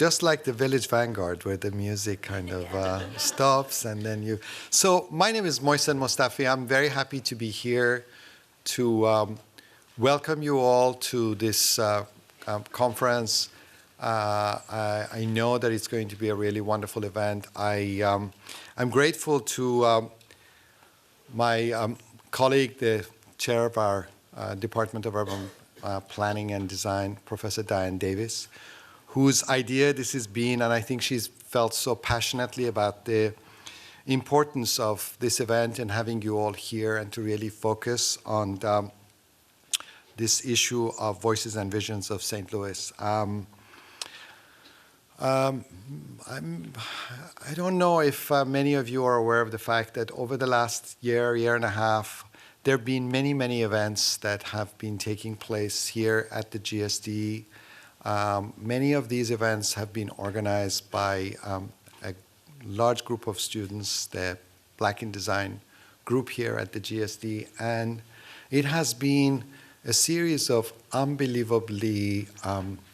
just like the Village Vanguard, where the music kind of stops and then you... So my name is Mohsen Mostafi. I'm very happy to be here to welcome you all to this conference. I know that it's going to be a really wonderful event. I'm grateful to my colleague, the chair of our Department of Urban Planning and Design, Professor Diane Davis, whose idea this has been, and I think she's felt so passionately about the importance of this event and having you all here and to really focus on this issue of voices and visions of St. Louis. I don't know if many of you are aware of the fact that over the last year and a half, there have been many, many events that have been taking place here at the GSD. Many of these events have been organized by a large group of students, the Black in Design group here at the GSD, and it has been a series of unbelievably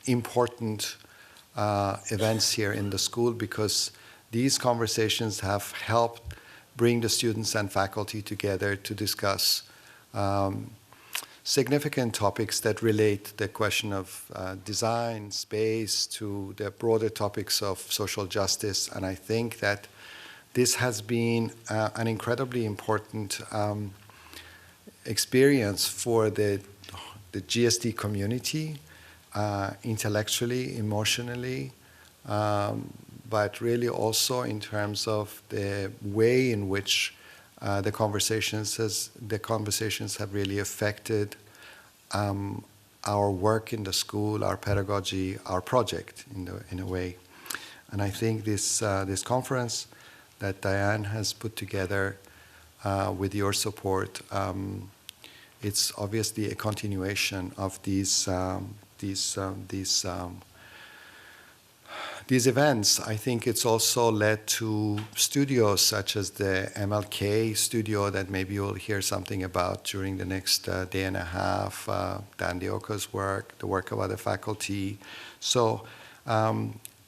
important events here in the school, because these conversations have helped bring the students and faculty together to discuss significant topics that relate the question of design, space, to the broader topics of social justice. And I think that this has been an incredibly important experience for the GSD community, intellectually, emotionally, but really also in terms of the way in which the conversations have really affected our work in the school, our pedagogy, our project in a way. And I think this conference that Diane has put together with your support, it's obviously a continuation of these events. I think it's also led to studios such as the MLK studio that maybe you'll hear something about during the next day and a half, Dan Dioko's work, the work of other faculty. So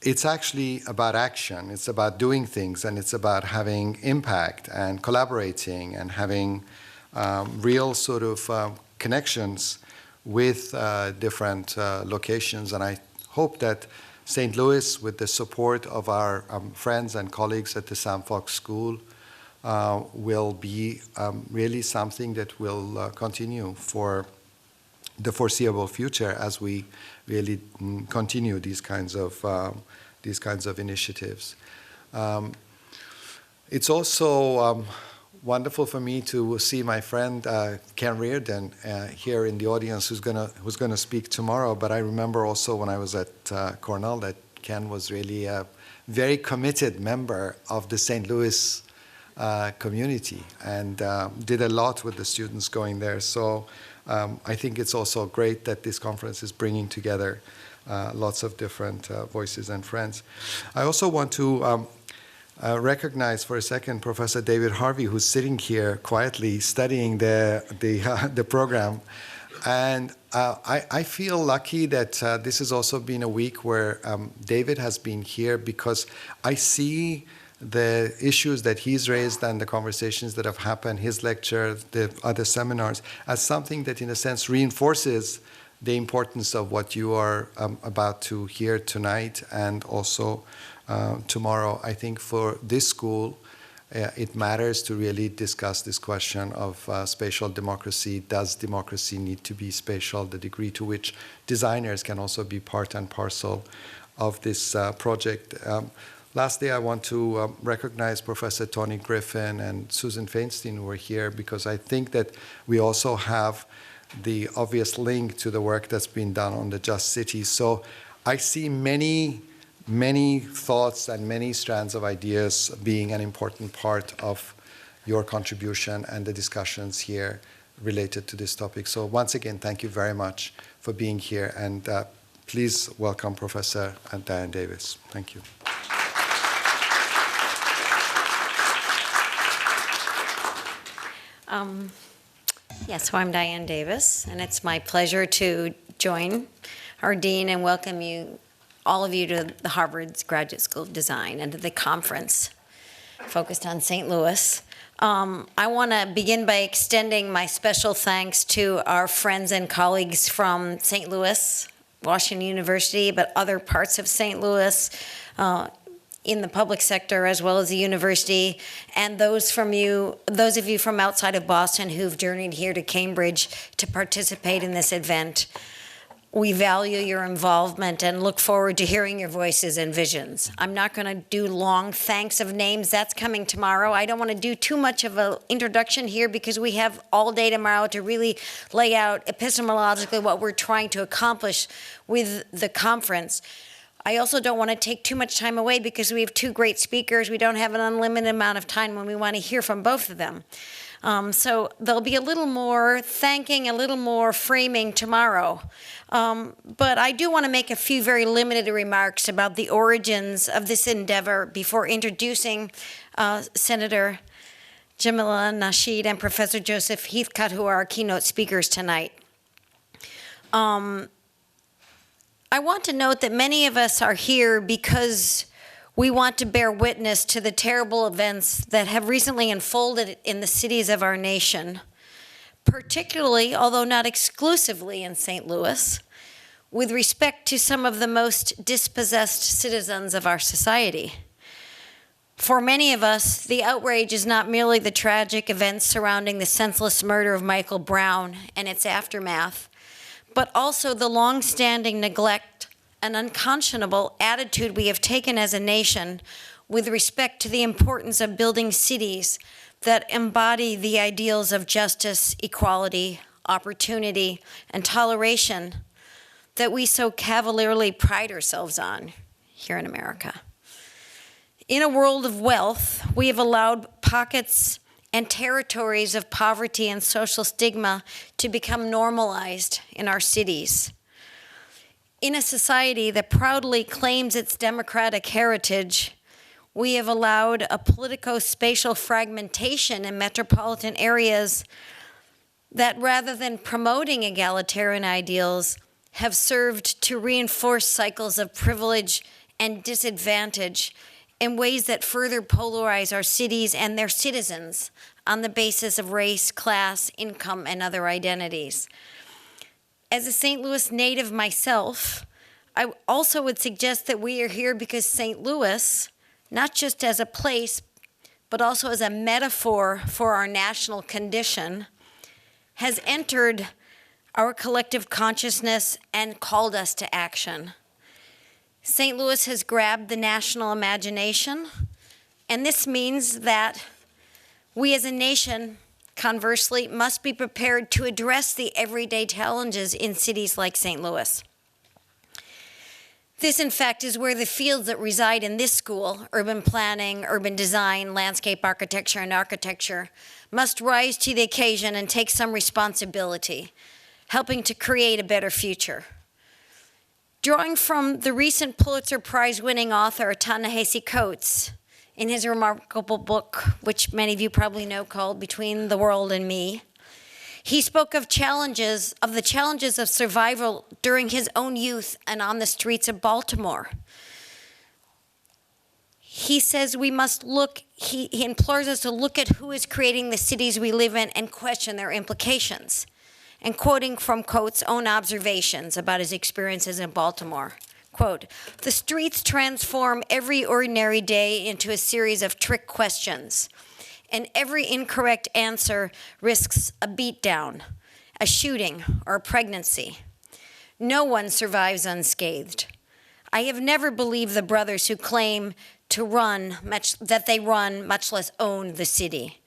it's actually about action. It's about doing things, and it's about having impact and collaborating and having real sort of connections with different locations. And I hope that St. Louis, with the support of our friends and colleagues at the Sam Fox School, will be really something that will continue for the foreseeable future as we really continue these kinds of initiatives. It's also wonderful for me to see my friend Ken Reardon here in the audience, who's gonna speak tomorrow. But I remember also when I was at Cornell that Ken was really a very committed member of the St. Louis community and did a lot with the students going there. So I think it's also great that this conference is bringing together lots of different voices and friends. I also want to recognize for a second Professor David Harvey, who's sitting here quietly studying the program. And I feel lucky that this has also been a week where David has been here, because I see the issues that he's raised and the conversations that have happened, his lecture, the other seminars, as something that in a sense reinforces the importance of what you are about to hear tonight and also tomorrow. I think for this school, it matters to really discuss this question of spatial democracy. Does democracy need to be spatial? The degree to which designers can also be part and parcel of this project. Lastly, I want to recognize Professor Tony Griffin and Susan Feinstein, who are here, because I think that we also have the obvious link to the work that's been done on the Just City. So I see many thoughts and many strands of ideas being an important part of your contribution and the discussions here related to this topic. So once again, thank you very much for being here, and please welcome Professor Diane Davis. Thank you. Yes, so I'm Diane Davis, and it's my pleasure to join our dean and welcome you all of you to the Harvard's Graduate School of Design and to the conference focused on St. Louis. I want to begin by extending my special thanks to our friends and colleagues from St. Louis, Washington University, but other parts of St. Louis, in the public sector as well as the university, and those of you from outside of Boston who've journeyed here to Cambridge to participate in this event. We value your involvement and look forward to hearing your voices and visions. I'm not going to do long thanks of names. That's coming tomorrow. I don't want to do too much of an introduction here because we have all day tomorrow to really lay out epistemologically what we're trying to accomplish with the conference. I also don't want to take too much time away because we have two great speakers. We don't have an unlimited amount of time when we want to hear from both of them. So there'll be a little more thanking, a little more framing tomorrow. But I do want to make a few very limited remarks about the origins of this endeavor before introducing Senator Jamila Nasheed and Professor Joseph Heathcott, who are our keynote speakers tonight. I want to note that many of us are here because we want to bear witness to the terrible events that have recently unfolded in the cities of our nation, particularly, although not exclusively in St. Louis, with respect to some of the most dispossessed citizens of our society. For many of us, the outrage is not merely the tragic events surrounding the senseless murder of Michael Brown and its aftermath, but also the long-standing neglect and unconscionable attitude we have taken as a nation with respect to the importance of building cities that embody the ideals of justice, equality, opportunity, and toleration that we so cavalierly pride ourselves on here in America. In a world of wealth, we have allowed pockets and territories of poverty and social stigma to become normalized in our cities. In a society that proudly claims its democratic heritage, we have allowed a politico-spatial fragmentation in metropolitan areas that, rather than promoting egalitarian ideals, have served to reinforce cycles of privilege and disadvantage in ways that further polarize our cities and their citizens on the basis of race, class, income, and other identities. As a St. Louis native myself, I also would suggest that we are here because St. Louis, not just as a place, but also as a metaphor for our national condition, has entered our collective consciousness and called us to action. St. Louis has grabbed the national imagination, and this means that we as a nation, conversely, must be prepared to address the everyday challenges in cities like St. Louis. This, in fact, is where the fields that reside in this school, urban planning, urban design, landscape architecture, and architecture, must rise to the occasion and take some responsibility, helping to create a better future. Drawing from the recent Pulitzer Prize-winning author Ta-Nehisi Coates in his remarkable book, which many of you probably know, called Between the World and Me, he spoke of the challenges of survival during his own youth and on the streets of Baltimore. He says we must look, he implores us to look at who is creating the cities we live in and question their implications. And quoting from Coates' own observations about his experiences in Baltimore, quote, "The streets transform every ordinary day into a series of trick questions, and every incorrect answer risks a beatdown, a shooting, or a pregnancy. No one survives unscathed. I have never believed the brothers who claim to run, that they run, much less own the city."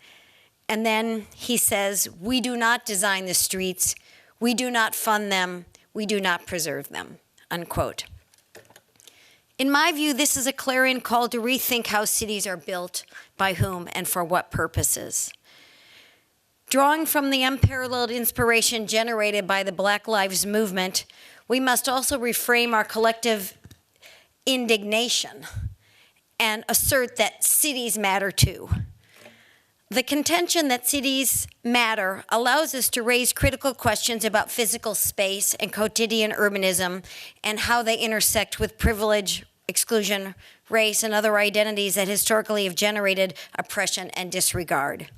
And then he says, "We do not design the streets, we do not fund them, we do not preserve them," unquote. In my view, this is a clarion call to rethink how cities are built, by whom, and for what purposes. Drawing from the unparalleled inspiration generated by the Black Lives Movement, we must also reframe our collective indignation and assert that cities matter too. The contention that cities matter allows us to raise critical questions about physical space and quotidian urbanism and how they intersect with privilege, exclusion, race, and other identities that historically have generated oppression and disregard.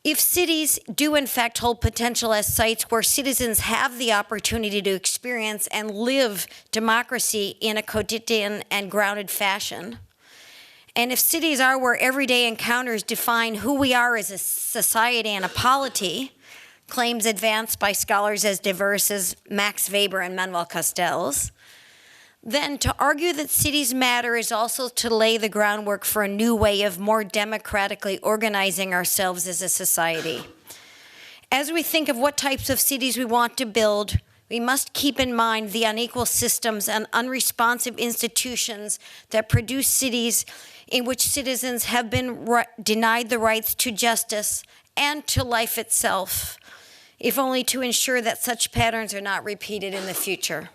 If cities do in fact hold potential as sites where citizens have the opportunity to experience and live democracy in a quotidian and grounded fashion, and if cities are where everyday encounters define who we are as a society and a polity, claims advanced by scholars as diverse as Max Weber and Manuel Castells, then to argue that cities matter is also to lay the groundwork for a new way of more democratically organizing ourselves as a society. As we think of what types of cities we want to build, we must keep in mind the unequal systems and unresponsive institutions that produce cities in which citizens have been denied the rights to justice and to life itself, if only to ensure that such patterns are not repeated in the future.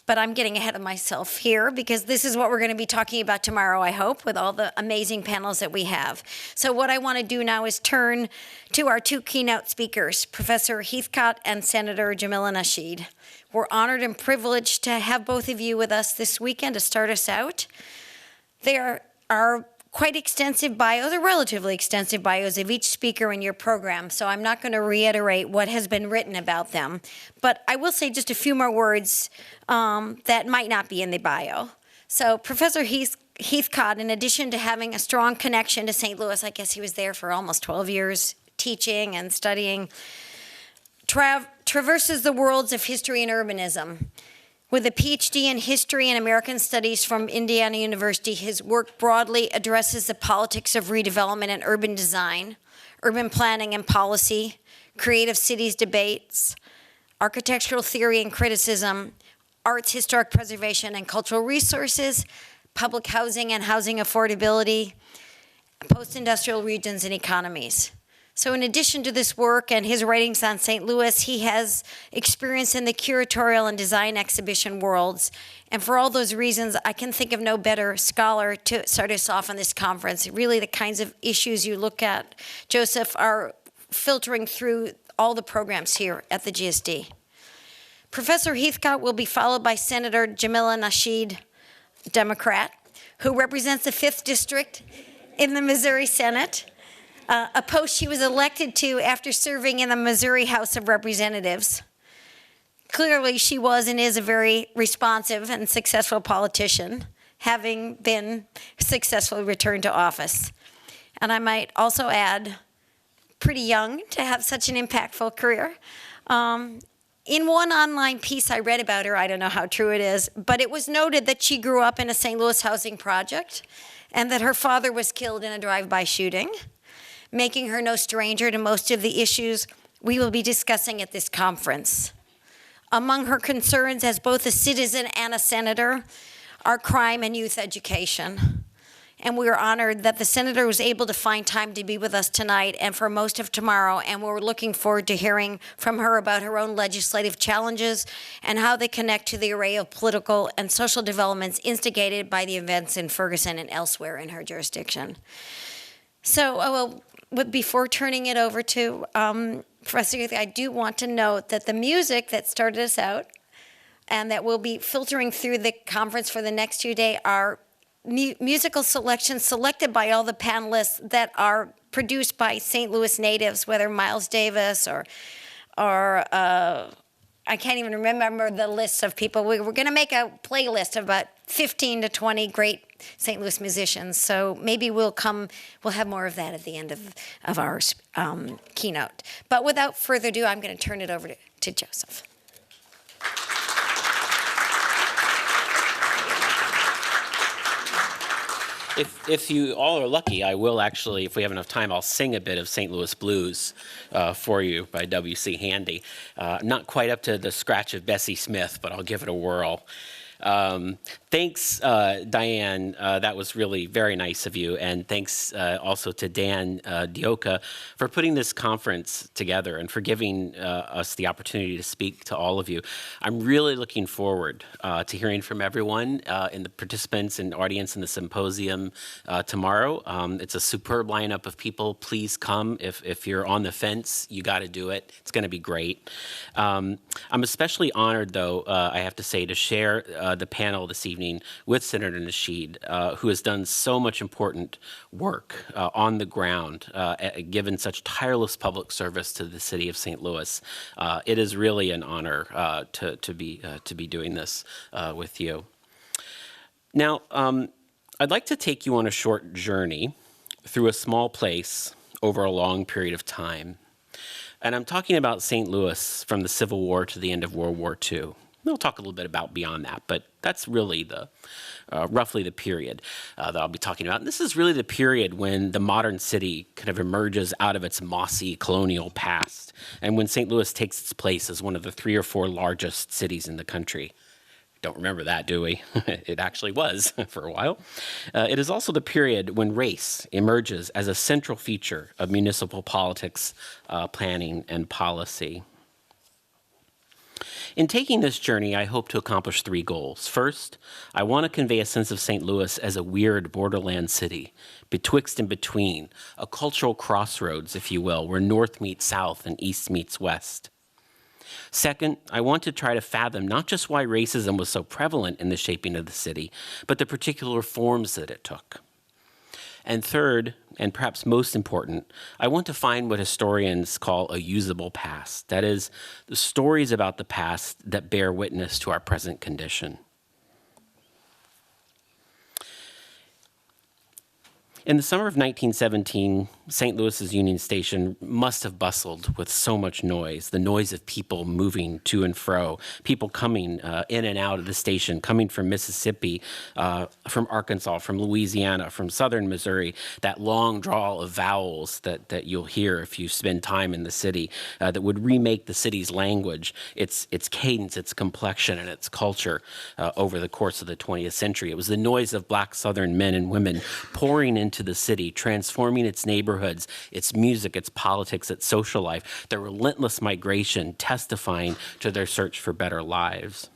But I'm getting ahead of myself here because this is what we're going to be talking about tomorrow, I hope, with all the amazing panels that we have. So what I want to do now is turn to our two keynote speakers, Professor Heathcott and Senator Jamila Nasheed. We're honored and privileged to have both of you with us this weekend to start us out. There are quite extensive bios, or relatively extensive bios of each speaker in your program, so I'm not going to reiterate what has been written about them. But I will say just a few more words that might not be in the bio. So Professor Heathcott, in addition to having a strong connection to St. Louis, I guess he was there for almost 12 years teaching and studying, traverses the worlds of history and urbanism. With a PhD in History and American Studies from Indiana University, his work broadly addresses the politics of redevelopment and urban design, urban planning and policy, creative cities debates, architectural theory and criticism, arts, historic preservation and cultural resources, public housing and housing affordability, post-industrial regions and economies. So in addition to this work and his writings on St. Louis, he has experience in the curatorial and design exhibition worlds. And for all those reasons, I can think of no better scholar to start us off on this conference. Really, the kinds of issues you look at, Joseph, are filtering through all the programs here at the GSD. Professor Heathcott will be followed by Senator Jamila Nasheed, Democrat, who represents the 5th District in the Missouri Senate. A post she was elected to after serving in the Missouri House of Representatives. Clearly, she was and is a very responsive and successful politician, having been successfully returned to office. And I might also add, pretty young to have such an impactful career. In one online piece I read about her, I don't know how true it is, but it was noted that she grew up in a St. Louis housing project and that her father was killed in a drive-by shooting, making her no stranger to most of the issues we will be discussing at this conference. Among her concerns as both a citizen and a senator are crime and youth education. And we are honored that the senator was able to find time to be with us tonight and for most of tomorrow, and we're looking forward to hearing from her about her own legislative challenges and how they connect to the array of political and social developments instigated by the events in Ferguson and elsewhere in her jurisdiction. So, but before turning it over to Professor Youth, I do want to note that the music that started us out and that will be filtering through the conference for the next 2 days are musical selections selected by all the panelists that are produced by St. Louis natives, whether Miles Davis or I can't even remember the list of people. We're going to make a playlist of about 15 to 20 great St. Louis musicians. So maybe we'll have more of that at the end of our keynote. But without further ado, I'm going to turn it over to Joseph. If you all are lucky, I will actually, if we have enough time, I'll sing a bit of St. Louis Blues for you by W.C. Handy. Not quite up to the scratch of Bessie Smith, but I'll give it a whirl. Thanks, Diane. That was really very nice of you. And thanks also to Dan Dioka for putting this conference together and for giving us the opportunity to speak to all of you. I'm really looking forward to hearing from everyone in the participants and audience in the symposium tomorrow. It's a superb lineup of people. Please come. If you're on the fence, you got to do it. It's going to be great. I'm especially honored, though, I have to say, to share the panel this evening with Senator Nasheed, who has done so much important work on the ground, given such tireless public service to the city of St. Louis. It is really an honor to be doing this with you. Now, I'd like to take you on a short journey through a small place over a long period of time. And I'm talking about St. Louis from the Civil War to the end of World War II. We'll talk a little bit about beyond that, but that's really the roughly the period that I'll be talking about. And this is really the period when the modern city kind of emerges out of its mossy colonial past, and when St. Louis takes its place as one of the 3 or 4 largest cities in the country. Don't remember that, do we? It actually was for a while. It is also the period when race emerges as a central feature of municipal politics, planning, and policy. In taking this journey, I hope to accomplish 3 goals. First, I want to convey a sense of St. Louis as a weird borderland city, betwixt and between, a cultural crossroads, if you will, where north meets south and east meets west. Second, I want to try to fathom not just why racism was so prevalent in the shaping of the city, but the particular forms that it took. And third, and perhaps most important, I want to find what historians call a usable past. That is, the stories about the past that bear witness to our present condition. In the summer of 1917, St. Louis's Union Station must have bustled with so much noise, the noise of people moving to and fro, people coming in and out of the station, coming from Mississippi, from Arkansas, from Louisiana, from southern Missouri, that long drawl of vowels that you'll hear if you spend time in the city, that would remake the city's language, its cadence, its complexion, and its culture over the course of the 20th century. It was the noise of black southern men and women pouring into the city, transforming its neighborhoods, its music, its politics, its social life, their relentless migration testifying to their search for better lives.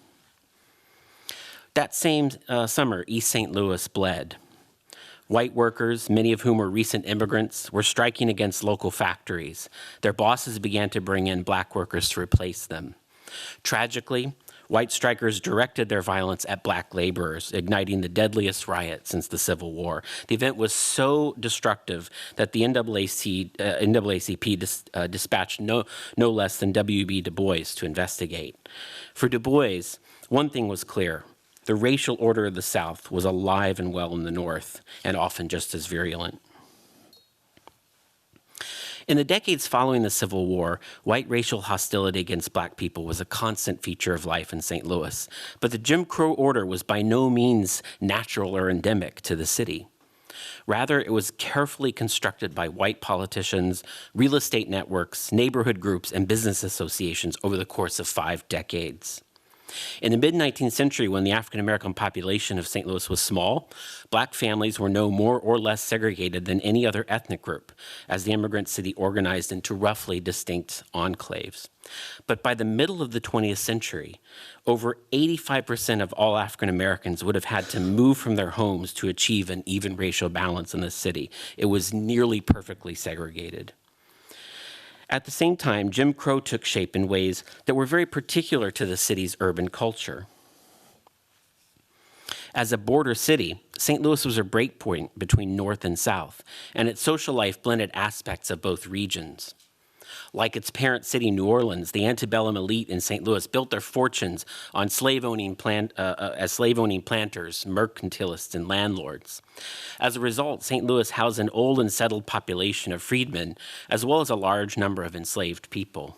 That same summer, East St. Louis bled. White workers, many of whom were recent immigrants, were striking against local factories. Their bosses began to bring in black workers to replace them. Tragically, white strikers directed their violence at black laborers, igniting the deadliest riot since the Civil War. The event was so destructive that the NAACP dispatched no less than W.B. Du Bois to investigate. For Du Bois, one thing was clear. The racial order of the South was alive and well in the North, and often just as virulent. In the decades following the Civil War, white racial hostility against black people was a constant feature of life in St. Louis, but the Jim Crow order was by no means natural or endemic to the city. Rather, it was carefully constructed by white politicians, real estate networks, neighborhood groups, and business associations over the course of 5 decades. In the mid-19th century, when the African-American population of St. Louis was small, black families were no more or less segregated than any other ethnic group, as the immigrant city organized into roughly distinct enclaves. But by the middle of the 20th century, over 85% of all African-Americans would have had to move from their homes to achieve an even racial balance in the city. It was nearly perfectly segregated. At the same time, Jim Crow took shape in ways that were very particular to the city's urban culture. As a border city, St. Louis was a breakpoint between North and South, and its social life blended aspects of both regions. Like its parent city, New Orleans, the antebellum elite in St. Louis built their fortunes on as slave-owning planters, mercantilists, and landlords. As a result, St. Louis housed an old and settled population of freedmen, as well as a large number of enslaved people.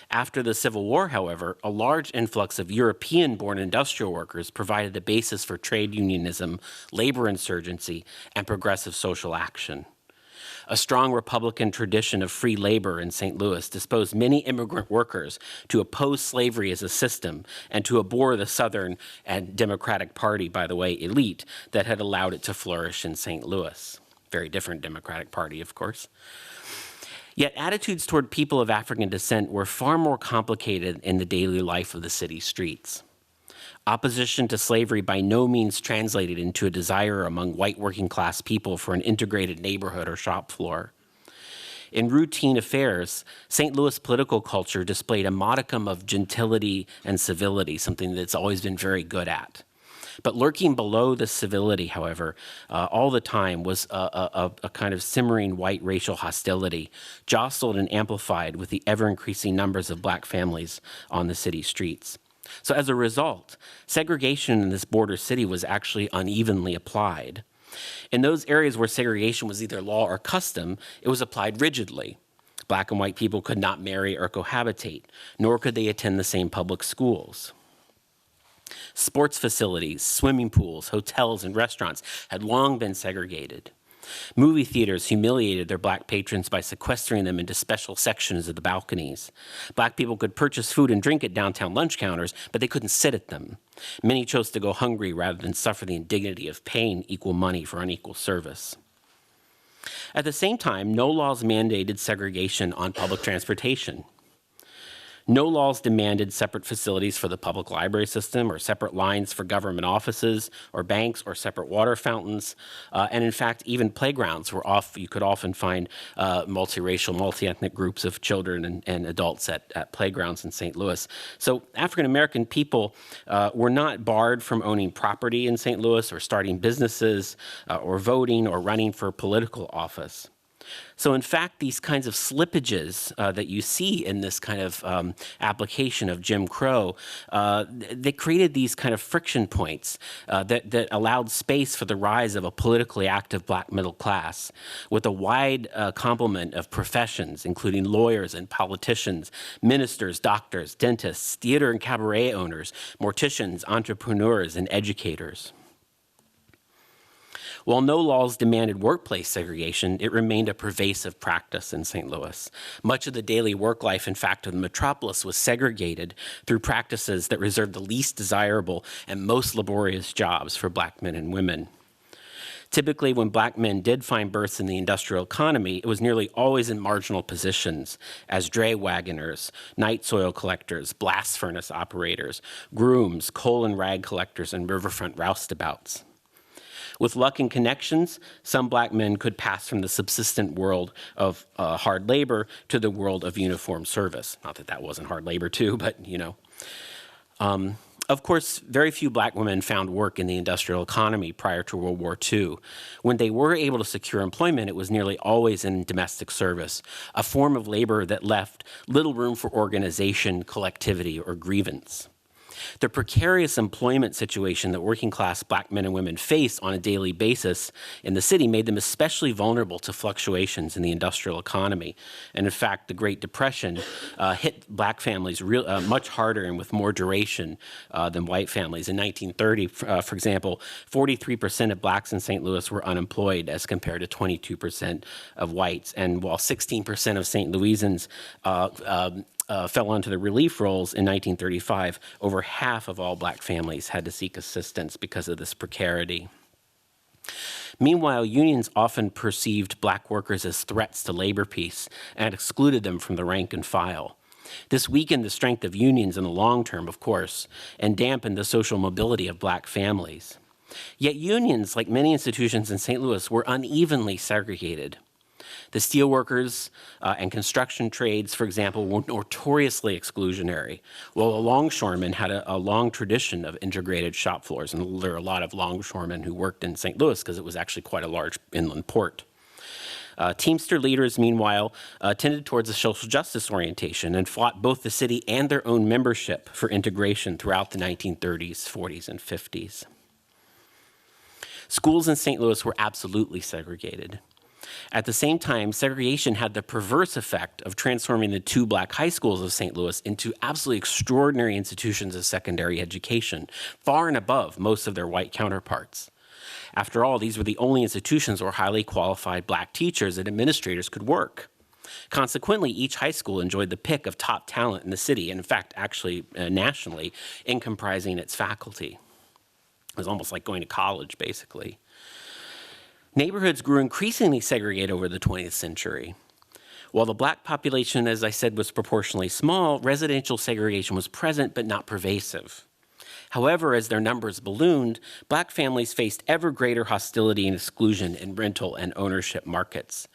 After the Civil War, however, a large influx of European-born industrial workers provided the basis for trade unionism, labor insurgency, and progressive social action. A strong Republican tradition of free labor in St. Louis disposed many immigrant workers to oppose slavery as a system and to abhor the Southern and Democratic Party, by the way, elite that had allowed it to flourish in St. Louis. Very different Democratic Party, of course. Yet attitudes toward people of African descent were far more complicated in the daily life of the city streets. Opposition to slavery by no means translated into a desire among white working class people for an integrated neighborhood or shop floor. In routine affairs, St. Louis political culture displayed a modicum of gentility and civility, something that's always been very good at. But lurking below the civility, however, all the time was a kind of simmering white racial hostility, jostled and amplified with the ever-increasing numbers of black families on the city streets. So as a result, segregation in this border city was actually unevenly applied. In those areas where segregation was either law or custom, it was applied rigidly. Black and white people could not marry or cohabitate, nor could they attend the same public schools. Sports facilities, swimming pools, hotels, and restaurants had long been segregated. Movie theaters humiliated their black patrons by sequestering them into special sections of the balconies. Black people could purchase food and drink at downtown lunch counters, but they couldn't sit at them. Many chose to go hungry rather than suffer the indignity of paying equal money for unequal service. At the same time, no laws mandated segregation on public transportation. No laws demanded separate facilities for the public library system or separate lines for government offices or banks or separate water fountains. And in fact, even playgrounds were you could often find multiracial, multi-ethnic groups of children and adults at playgrounds in St. Louis. So African-American people were not barred from owning property in St. Louis or starting businesses or voting or running for political office. So in fact, these kinds of slippages that you see in this kind of application of Jim Crow, they created these kind of friction points that allowed space for the rise of a politically active black middle class with a wide complement of professions, including lawyers and politicians, ministers, doctors, dentists, theater and cabaret owners, morticians, entrepreneurs, and educators. While no laws demanded workplace segregation, it remained a pervasive practice in St. Louis. Much of the daily work life, in fact, of the metropolis was segregated through practices that reserved the least desirable and most laborious jobs for black men and women. Typically, when black men did find berths in the industrial economy, it was nearly always in marginal positions as dray wagoners, night soil collectors, blast furnace operators, grooms, coal and rag collectors, and riverfront roustabouts. With luck and connections, some black men could pass from the subsistent world of hard labor to the world of uniformed service. Not that that wasn't hard labor too, but you know. Of course, very few black women found work in the industrial economy prior to World War II. When they were able to secure employment, it was nearly always in domestic service, a form of labor that left little room for organization, collectivity, or grievance. The precarious employment situation that working class black men and women face on a daily basis in the city made them especially vulnerable to fluctuations in the industrial economy. And in fact, the Great Depression hit black families much harder and with more duration than white families. In 1930, for example, 43% of blacks in St. Louis were unemployed as compared to 22% of whites. And while 16% of St. Louisans fell onto the relief rolls in 1935, over half of all black families had to seek assistance because of this precarity. Meanwhile, unions often perceived black workers as threats to labor peace and excluded them from the rank and file. This weakened the strength of unions in the long term, of course, and dampened the social mobility of black families. Yet unions, like many institutions in St. Louis, were unevenly segregated. The steelworkers and construction trades, for example, were notoriously exclusionary, while the longshoremen had a long tradition of integrated shop floors. And there are a lot of longshoremen who worked in St. Louis because it was actually quite a large inland port. Teamster leaders, meanwhile, tended towards a social justice orientation and fought both the city and their own membership for integration throughout the 1930s, 40s, and 50s. Schools in St. Louis were absolutely segregated. At the same time, segregation had the perverse effect of transforming the two black high schools of St. Louis into absolutely extraordinary institutions of secondary education, far and above most of their white counterparts. After all, these were the only institutions where highly qualified black teachers and administrators could work. Consequently, each high school enjoyed the pick of top talent in the city, and in fact, actually nationally, in comprising its faculty. It was almost like going to college, basically. Neighborhoods grew increasingly segregated over the 20th century. While the black population, as I said, was proportionally small, residential segregation was present but not pervasive. However, as their numbers ballooned, black families faced ever greater hostility and exclusion in rental and ownership markets.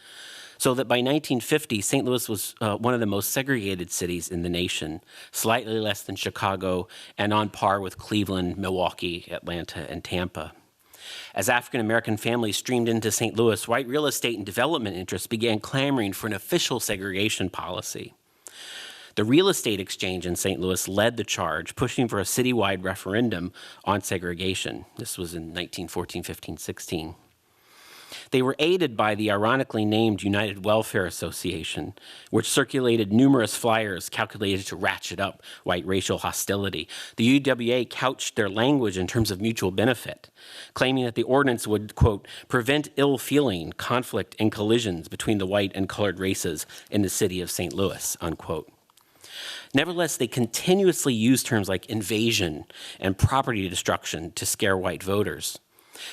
So that by 1950, St. Louis was one of the most segregated cities in the nation, slightly less than Chicago and on par with Cleveland, Milwaukee, Atlanta, and Tampa. As African-American families streamed into St. Louis, white real estate and development interests began clamoring for an official segregation policy. The real estate exchange in St. Louis led the charge, pushing for a citywide referendum on segregation. This was in 1914, 15, 16. They were aided by the ironically named United Welfare Association, which circulated numerous flyers calculated to ratchet up white racial hostility. The UWA couched their language in terms of mutual benefit, claiming that the ordinance would, quote, prevent ill feeling, conflict, and collisions between the white and colored races in the city of St. Louis, unquote. Nevertheless, they continuously used terms like invasion and property destruction to scare white voters.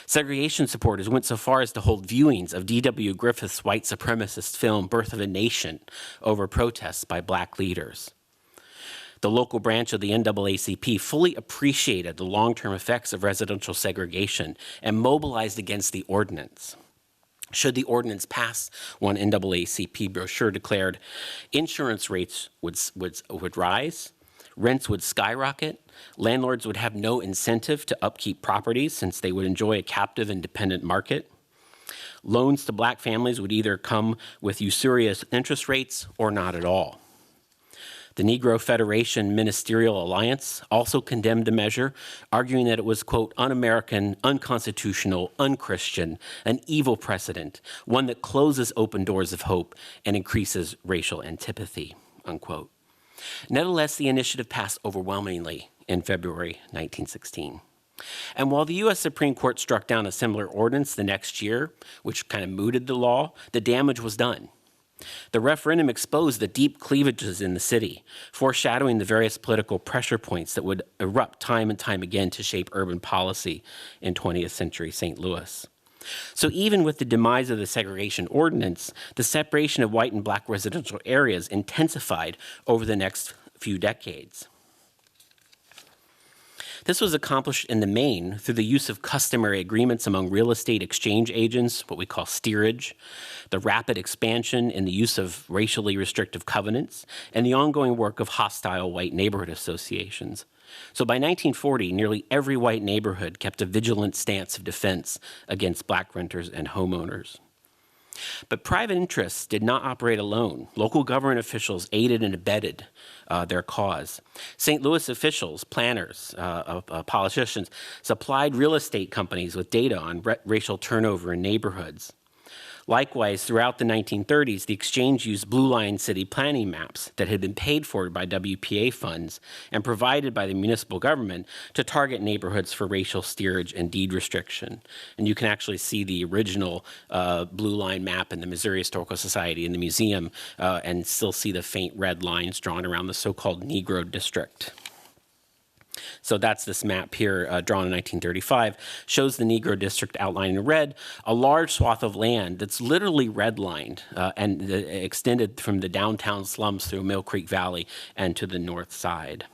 Segregation supporters went so far as to hold viewings of D.W. Griffith's white supremacist film Birth of a Nation over protests by black leaders. The local branch of the NAACP fully appreciated the long-term effects of residential segregation and mobilized against the ordinance. Should the ordinance pass, one NAACP brochure declared, insurance rates would rise, rents would skyrocket, landlords would have no incentive to upkeep properties since they would enjoy a captive and dependent market. Loans to black families would either come with usurious interest rates or not at all. The Negro Federation Ministerial Alliance also condemned the measure, arguing that it was, quote, un-American, unconstitutional, unchristian, an evil precedent, one that closes open doors of hope and increases racial antipathy, unquote. Nevertheless, the initiative passed overwhelmingly in February 1916. And while the U.S. Supreme Court struck down a similar ordinance the next year, which kind of mooted the law, the damage was done. The referendum exposed the deep cleavages in the city, foreshadowing the various political pressure points that would erupt time and time again to shape urban policy in 20th century St. Louis. So even with the demise of the segregation ordinance, the separation of white and black residential areas intensified over the next few decades. This was accomplished in the main through the use of customary agreements among real estate exchange agents, what we call steerage, the rapid expansion in the use of racially restrictive covenants, and the ongoing work of hostile white neighborhood associations. So by 1940, nearly every white neighborhood kept a vigilant stance of defense against black renters and homeowners. But private interests did not operate alone. Local government officials aided and abetted their cause. St. Louis officials, planners, politicians supplied real estate companies with data on racial turnover in neighborhoods. Likewise, throughout the 1930s, the exchange used Blue Line city planning maps that had been paid for by WPA funds and provided by the municipal government to target neighborhoods for racial steerage and deed restriction. And you can actually see the original Blue Line map in the Missouri Historical Society in the museum and still see the faint red lines drawn around the so-called Negro district. So that's this map here drawn in 1935, shows the Negro district outlined in red, a large swath of land that's literally redlined and extended from the downtown slums through Mill Creek Valley and to the north side.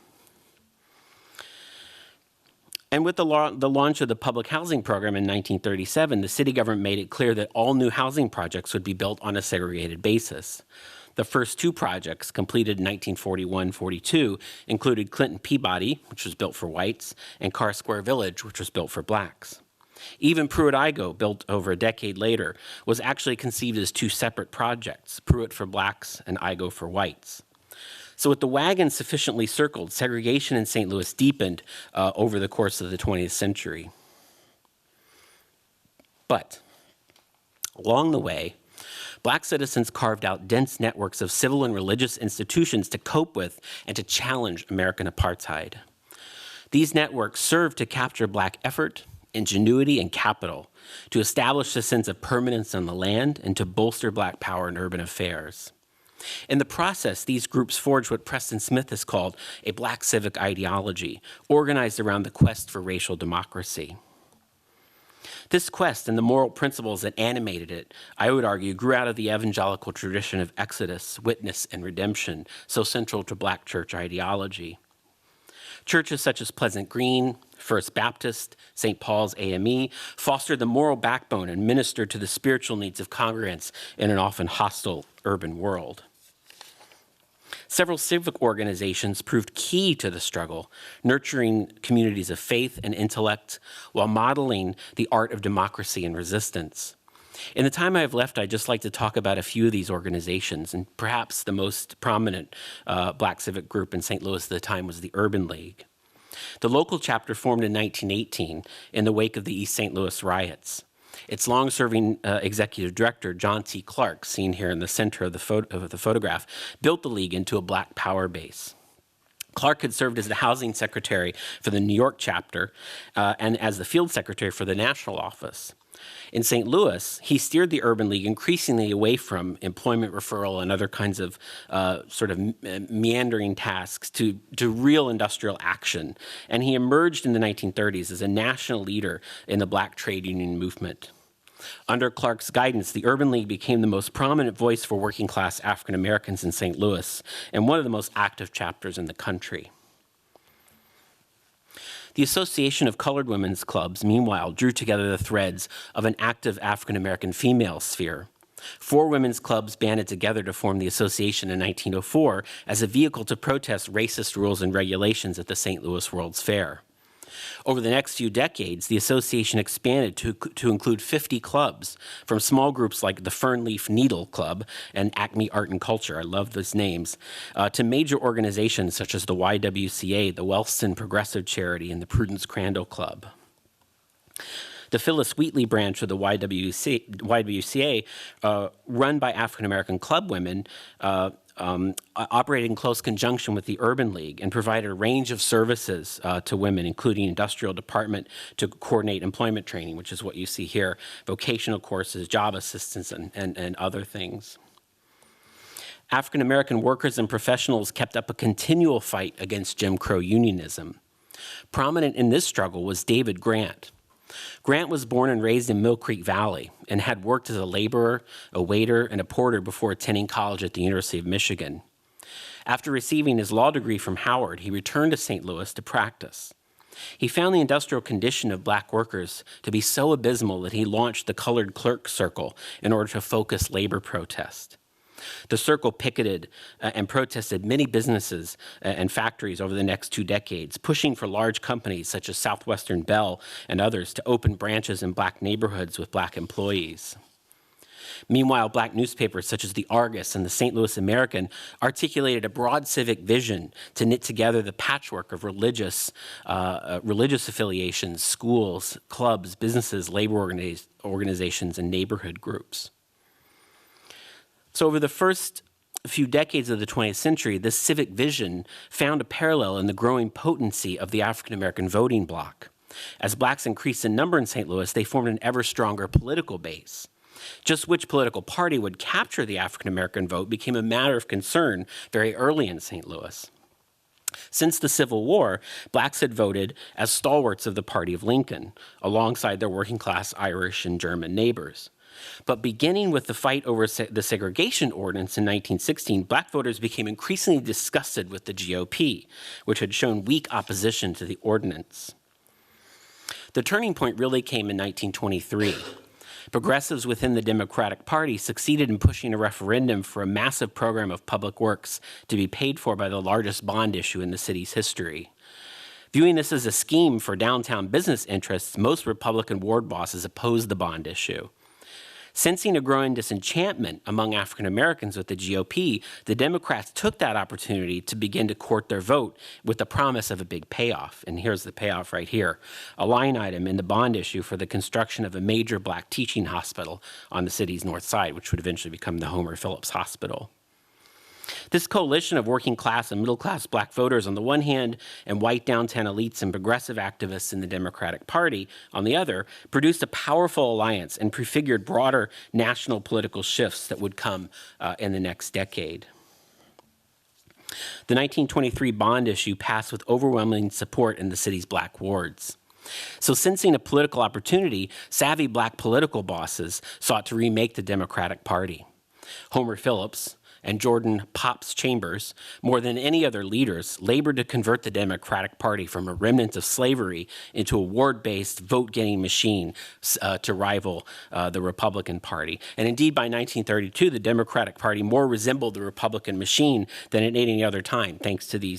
And with the launch of the public housing program in 1937, the city government made it clear that all new housing projects would be built on a segregated basis. The first two projects, completed in 1941-42, included Clinton Peabody, which was built for whites, and Carr Square Village, which was built for blacks. Even Pruitt-Igoe, built over a decade later, was actually conceived as two separate projects, Pruitt for blacks and Igoe for whites. So with the wagon sufficiently circled, segregation in St. Louis deepened over the course of the 20th century. But along the way, black citizens carved out dense networks of civil and religious institutions to cope with and to challenge American apartheid. These networks served to capture black effort, ingenuity, and capital to establish a sense of permanence on the land and to bolster Black power in urban affairs. In the process, these groups forged what Preston Smith has called a Black civic ideology, organized around the quest for racial democracy. This quest and the moral principles that animated it, I would argue, grew out of the evangelical tradition of exodus, witness, and redemption, so central to Black church ideology. Churches such as Pleasant Green, First Baptist, St. Paul's AME fostered the moral backbone and ministered to the spiritual needs of congregants in an often hostile urban world. Several civic organizations proved key to the struggle, nurturing communities of faith and intellect while modeling the art of democracy and resistance. In the time I have left, I'd just like to talk about a few of these organizations, and perhaps the most prominent Black civic group in St. Louis at the time was the Urban League. The local chapter formed in 1918 in the wake of the East St. Louis riots. Its long-serving executive director, John T. Clark, seen here in the center of the photograph, built the league into a Black power base. Clark had served as the housing secretary for the New York chapter and as the field secretary for the national office. In St. Louis, he steered the Urban League increasingly away from employment referral and other kinds of meandering tasks to real industrial action. And he emerged in the 1930s as a national leader in the Black trade union movement. Under Clark's guidance, the Urban League became the most prominent voice for working-class African Americans in St. Louis and one of the most active chapters in the country. The Association of Colored Women's Clubs, meanwhile, drew together the threads of an active African American female sphere. 4 women's clubs banded together to form the association in 1904 as a vehicle to protest racist rules and regulations at the St. Louis World's Fair. Over the next few decades, the association expanded to include 50 clubs, from small groups like the Fernleaf Needle Club and Acme Art and Culture, I love those names, to major organizations such as the YWCA, the Wellston Progressive Charity, and the Prudence Crandall Club. The Phyllis Wheatley branch of the YWCA, run by African American club women, operated in close conjunction with the Urban League and provided a range of services to women, including industrial department to coordinate employment training, which is what you see here, vocational courses, job assistance, and other things. African American workers and professionals kept up a continual fight against Jim Crow unionism. Prominent in this struggle was David Grant. Grant was born and raised in Mill Creek Valley and had worked as a laborer, a waiter, and a porter before attending college at the University of Michigan. After receiving his law degree from Howard, he returned to St. Louis to practice. He found the industrial condition of Black workers to be so abysmal that he launched the Colored Clerk Circle in order to focus labor protest. The circle picketed and protested many businesses and factories over the next 2 decades, pushing for large companies such as Southwestern Bell and others to open branches in Black neighborhoods with Black employees. Meanwhile, Black newspapers such as the Argus and the St. Louis American articulated a broad civic vision to knit together the patchwork of religious affiliations, schools, clubs, businesses, labor organizations, and neighborhood groups. So over the first few decades of the 20th century, this civic vision found a parallel in the growing potency of the African American voting bloc. As Blacks increased in number in St. Louis, they formed an ever stronger political base. Just which political party would capture the African American vote became a matter of concern very early in St. Louis. Since the Civil War, Blacks had voted as stalwarts of the party of Lincoln, alongside their working-class Irish and German neighbors. But beginning with the fight over the segregation ordinance in 1916, Black voters became increasingly disgusted with the GOP, which had shown weak opposition to the ordinance. The turning point really came in 1923. Progressives within the Democratic Party succeeded in pushing a referendum for a massive program of public works to be paid for by the largest bond issue in the city's history. Viewing this as a scheme for downtown business interests, most Republican ward bosses opposed the bond issue. Sensing a growing disenchantment among African Americans with the GOP, the Democrats took that opportunity to begin to court their vote with the promise of a big payoff. And here's the payoff right here, a line item in the bond issue for the construction of a major Black teaching hospital on the city's north side, which would eventually become the Homer Phillips Hospital. This coalition of working class and middle class black voters on the one hand and white downtown elites and progressive activists in the Democratic Party on the other produced a powerful alliance and prefigured broader national political shifts that would come in the next decade. The 1923 bond issue passed with overwhelming support in the city's black wards. So sensing a political opportunity, savvy black political bosses sought to remake the Democratic Party. Homer Phillips and Jordan Pops Chambers, more than any other leaders, labored to convert the Democratic Party from a remnant of slavery into a ward-based vote-getting machine to rival the Republican Party. And indeed, by 1932, the Democratic Party more resembled the Republican machine than at any other time, thanks to the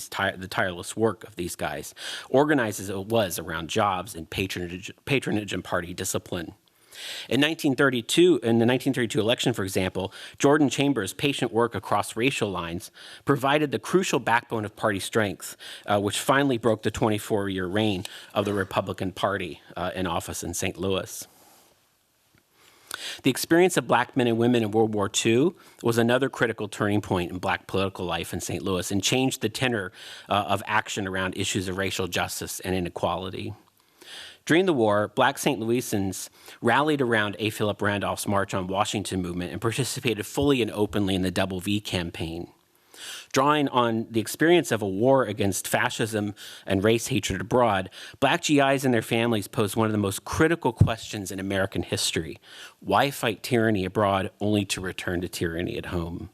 tireless work of these guys, organized as it was around jobs and patronage and party discipline. In the 1932 election, for example, Jordan Chambers' patient work across racial lines provided the crucial backbone of party strength, which finally broke the 24-year reign of the Republican Party in office in St. Louis. The experience of black men and women in World War II was another critical turning point in black political life in St. Louis and changed the tenor of action around issues of racial justice and inequality. During the war, black St. Louisans rallied around A. Philip Randolph's March on Washington movement and participated fully and openly in the Double V campaign. Drawing on the experience of a war against fascism and race hatred abroad, black GIs and their families posed one of the most critical questions in American history. Why fight tyranny abroad only to return to tyranny at home?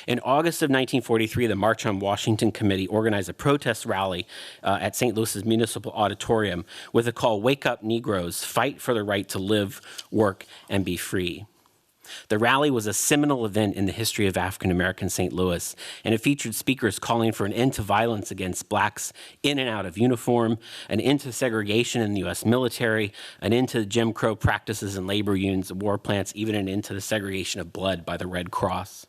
In August of 1943, the March on Washington Committee organized a protest rally at St. Louis's Municipal Auditorium with the call, "Wake up, Negroes, fight for the right to live, work, and be free." The rally was a seminal event in the history of African-American St. Louis, and it featured speakers calling for an end to violence against blacks in and out of uniform, an end to segregation in the U.S. military, an end to Jim Crow practices in labor unions, war plants, even an end to the segregation of blood by the Red Cross.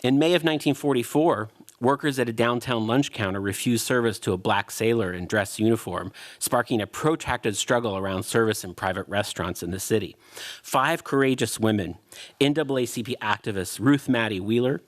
In May of 1944, workers at a downtown lunch counter refused service to a black sailor in dress uniform, sparking a protracted struggle around service in private restaurants in the city. 5 courageous women, NAACP activists Ruth Maddie Wheeler,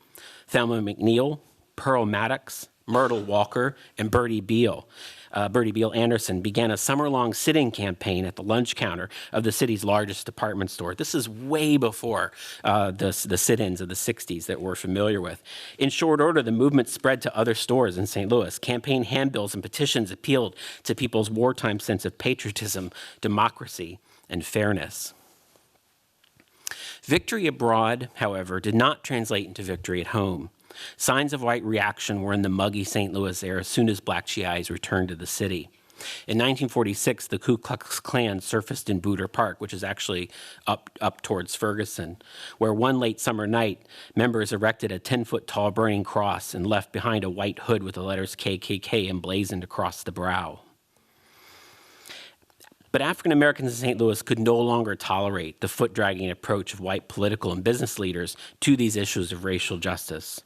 Thelma McNeil, Pearl Maddox, Myrtle Walker, and Bertie Beal Anderson, began a summer-long sit-in campaign at the lunch counter of the city's largest department store. This is way before the sit-ins of the 60s that we're familiar with. In short order, the movement spread to other stores in St. Louis. Campaign handbills and petitions appealed to people's wartime sense of patriotism, democracy, and fairness. Victory abroad, however, did not translate into victory at home. Signs of white reaction were in the muggy St. Louis air as soon as black GIs returned to the city. In 1946, the Ku Klux Klan surfaced in Booter Park, which is actually up towards Ferguson, where one late summer night, members erected a 10-foot-tall burning cross and left behind a white hood with the letters KKK emblazoned across the brow. But African Americans in St. Louis could no longer tolerate the foot-dragging approach of white political and business leaders to these issues of racial justice.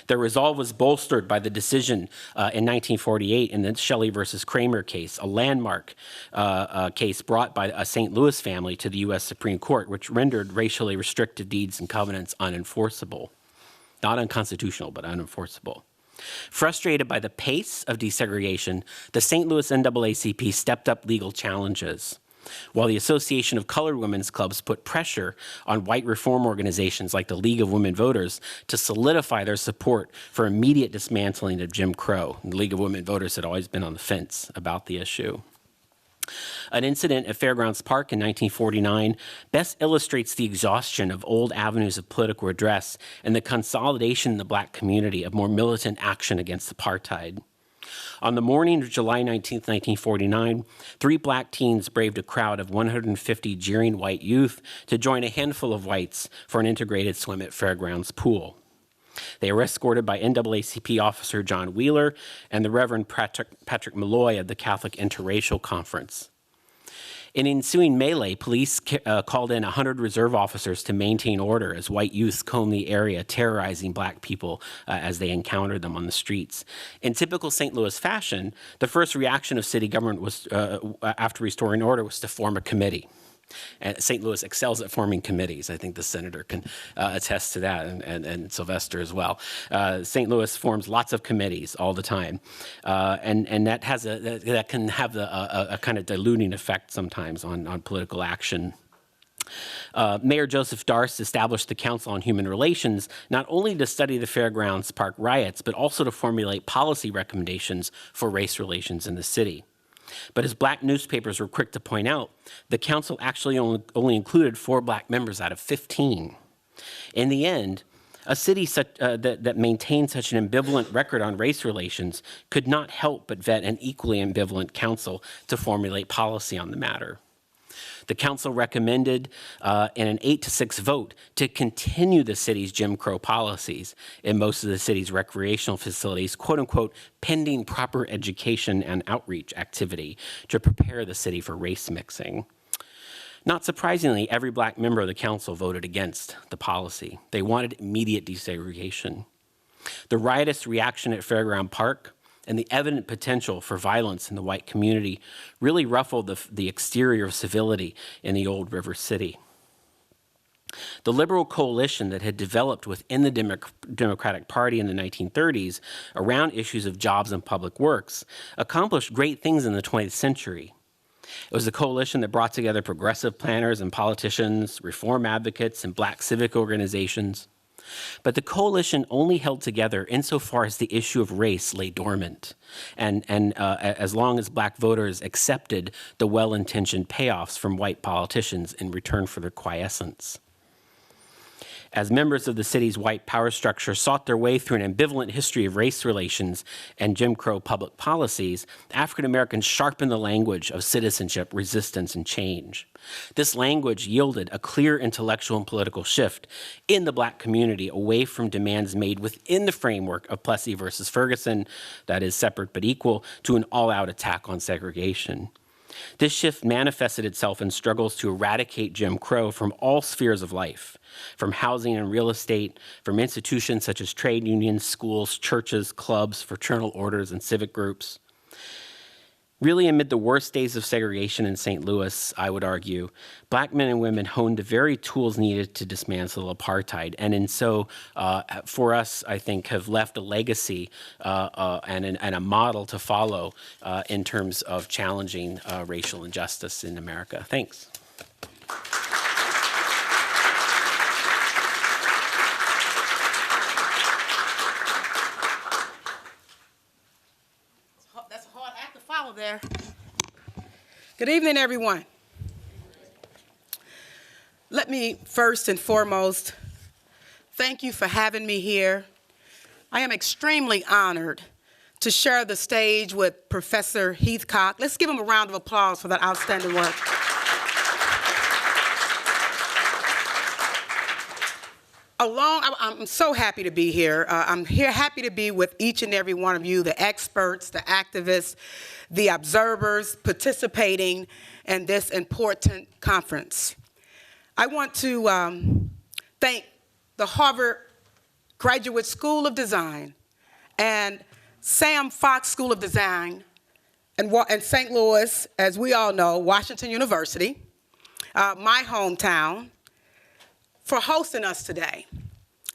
Their resolve was bolstered by the decision in 1948 in the Shelley versus Kramer case, a landmark case brought by a St. Louis family to the U.S. Supreme Court, which rendered racially restrictive deeds and covenants unenforceable. Not unconstitutional, but unenforceable. Frustrated by the pace of desegregation, the St. Louis NAACP stepped up legal challenges, while the Association of Colored Women's Clubs put pressure on white reform organizations like the League of Women Voters to solidify their support for immediate dismantling of Jim Crow. The League of Women Voters had always been on the fence about the issue. An incident at Fairgrounds Park in 1949 best illustrates the exhaustion of old avenues of political redress and the consolidation in the black community of more militant action against apartheid. On the morning of July 19, 1949, 3 black teens braved a crowd of 150 jeering white youth to join a handful of whites for an integrated swim at Fairgrounds Pool. They were escorted by NAACP officer John Wheeler and the Reverend Patrick Malloy of the Catholic Interracial Conference. In ensuing melee, police called in 100 reserve officers to maintain order as white youths combed the area, terrorizing black people as they encountered them on the streets. In typical St. Louis fashion, the first reaction of city government was, after restoring order, was to form a committee. And St. Louis excels at forming committees. I think the senator can attest to that, and Sylvester as well. St. Louis forms lots of committees all the time, and that has that can have a kind of diluting effect sometimes on political action. Mayor Joseph Darst established the Council on Human Relations not only to study the Fairgrounds Park riots, but also to formulate policy recommendations for race relations in the city. But as black newspapers were quick to point out, the council actually only included 4 black members out of 15. In the end, a city that maintained such an ambivalent record on race relations could not help but vet an equally ambivalent council to formulate policy on the matter. The council recommended in an 8-6 vote to continue the city's Jim Crow policies in most of the city's recreational facilities, quote unquote, pending proper education and outreach activity to prepare the city for race mixing. Not surprisingly, every black member of the council voted against the policy. They wanted immediate desegregation. The riotous reaction at Fairground Park and the evident potential for violence in the white community really ruffled the exterior of civility in the old River City. The liberal coalition that had developed within the Democratic Party in the 1930s around issues of jobs and public works accomplished great things in the 20th century. It was a coalition that brought together progressive planners and politicians, reform advocates, and black civic organizations. But the coalition only held together insofar as the issue of race lay dormant, and as long as black voters accepted the well-intentioned payoffs from white politicians in return for their quiescence. As members of the city's white power structure sought their way through an ambivalent history of race relations and Jim Crow public policies, African Americans sharpened the language of citizenship, resistance, and change. This language yielded a clear intellectual and political shift in the black community away from demands made within the framework of Plessy versus Ferguson, that is separate but equal, to an all-out attack on segregation. This shift manifested itself in struggles to eradicate Jim Crow from all spheres of life, from housing and real estate, from institutions such as trade unions, schools, churches, clubs, fraternal orders, and civic groups. Really, amid the worst days of segregation in St. Louis, I would argue, black men and women honed the very tools needed to dismantle apartheid, and in so, for us, I think, have left a legacy and a model to follow in terms of challenging racial injustice in America. Thanks. That's a hard act to follow there. Good evening, everyone. Let me first and foremost thank you for having me here. I am extremely honored to share the stage with Professor Heathcock. Let's give him a round of applause for that outstanding work. I'm so happy to be here. I'm happy to be with each and every one of you, the experts, the activists, the observers participating in this important conference. I want to thank the Harvard Graduate School of Design and Sam Fox School of Design and St. Louis, as we all know, Washington University, my hometown, for hosting us today.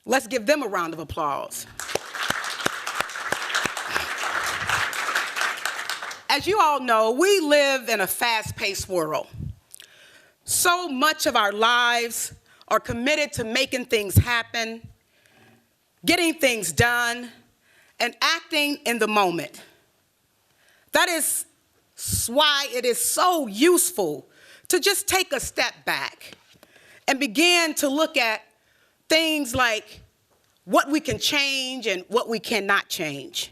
Let's give them a round of applause. As you all know, we live in a fast-paced world. So much of our lives are committed to making things happen, getting things done, and acting in the moment. That is why it is so useful to just take a step back and begin to look at things like what we can change and what we cannot change.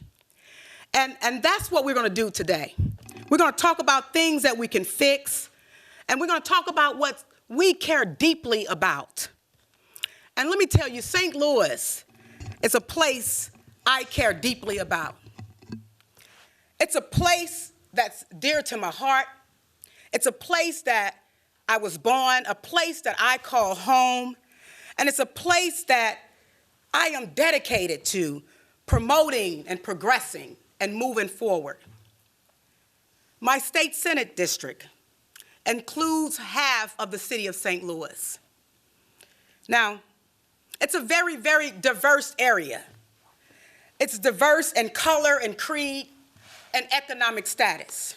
And that's what we're going to do today. We're going to talk about things that we can fix, and we're going to talk about what we care deeply about. And let me tell you, St. Louis is a place I care deeply about. It's a place that's dear to my heart. It's a place that I was born, a place that I call home, and it's a place that I am dedicated to promoting and progressing and moving forward. My state Senate district includes half of the city of St. Louis. Now, it's a very, very diverse area. It's diverse in color and creed and economic status.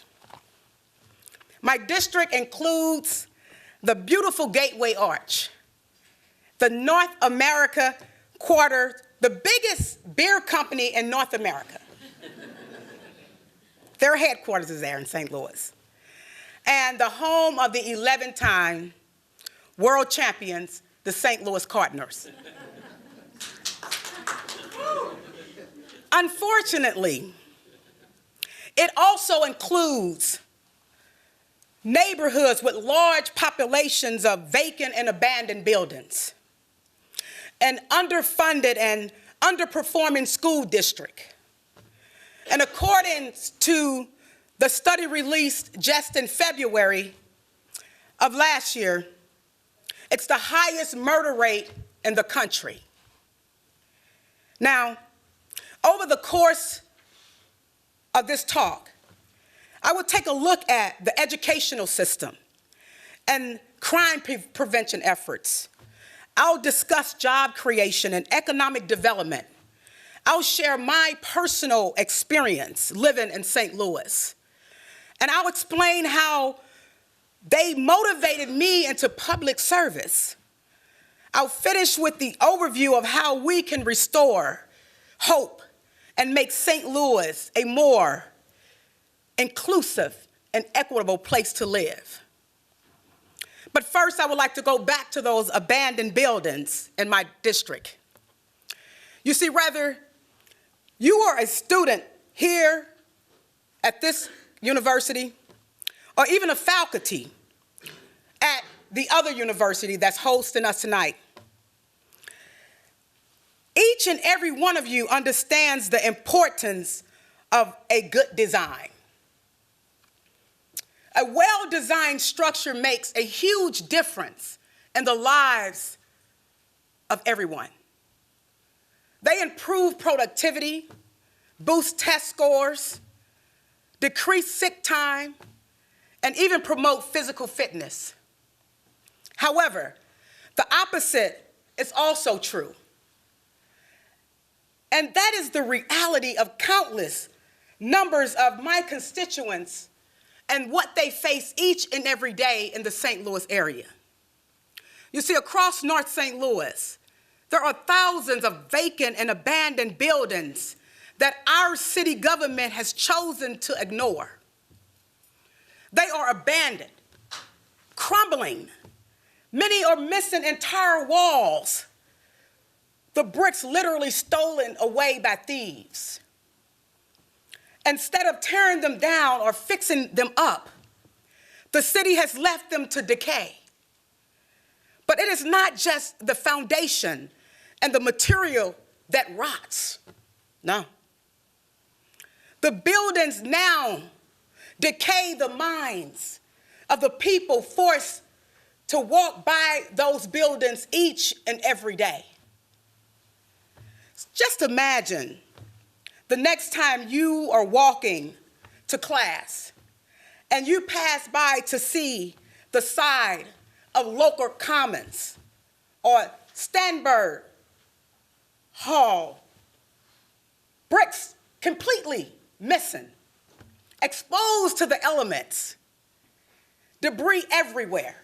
My district includes the beautiful Gateway Arch, the North America Quarter, the biggest beer company in North America. Their headquarters is there in St. Louis. And the home of the 11-time world champions, the St. Louis Cardinals. Unfortunately, it also includes neighborhoods with large populations of vacant and abandoned buildings, an underfunded and underperforming school district. And according to the study released just in February of last year, it's the highest murder rate in the country. Now, over the course of this talk, I will take a look at the educational system and crime prevention efforts. I'll discuss job creation and economic development. I'll share my personal experience living in St. Louis. And I'll explain how they motivated me into public service. I'll finish with the overview of how we can restore hope and make St. Louis a more inclusive and equitable place to live. But first, I would like to go back to those abandoned buildings in my district. You see, whether you are a student here at this university or even a faculty at the other university that's hosting us tonight, each and every one of you understands the importance of a good design. A well-designed structure makes a huge difference in the lives of everyone. They improve productivity, boost test scores, decrease sick time, and even promote physical fitness. However, the opposite is also true. And that is the reality of countless numbers of my constituents and what they face each and every day in the St. Louis area. You see, across North St. Louis, there are thousands of vacant and abandoned buildings that our city government has chosen to ignore. They are abandoned, crumbling. Many are missing entire walls. The bricks literally stolen away by thieves. Instead of tearing them down or fixing them up, the city has left them to decay. But it is not just the foundation and the material that rots. No. The buildings now decay the minds of the people forced to walk by those buildings each and every day. Just imagine the next time you are walking to class and you pass by to see the side of Local Commons or Stanberg Hall, bricks completely missing, exposed to the elements, debris everywhere,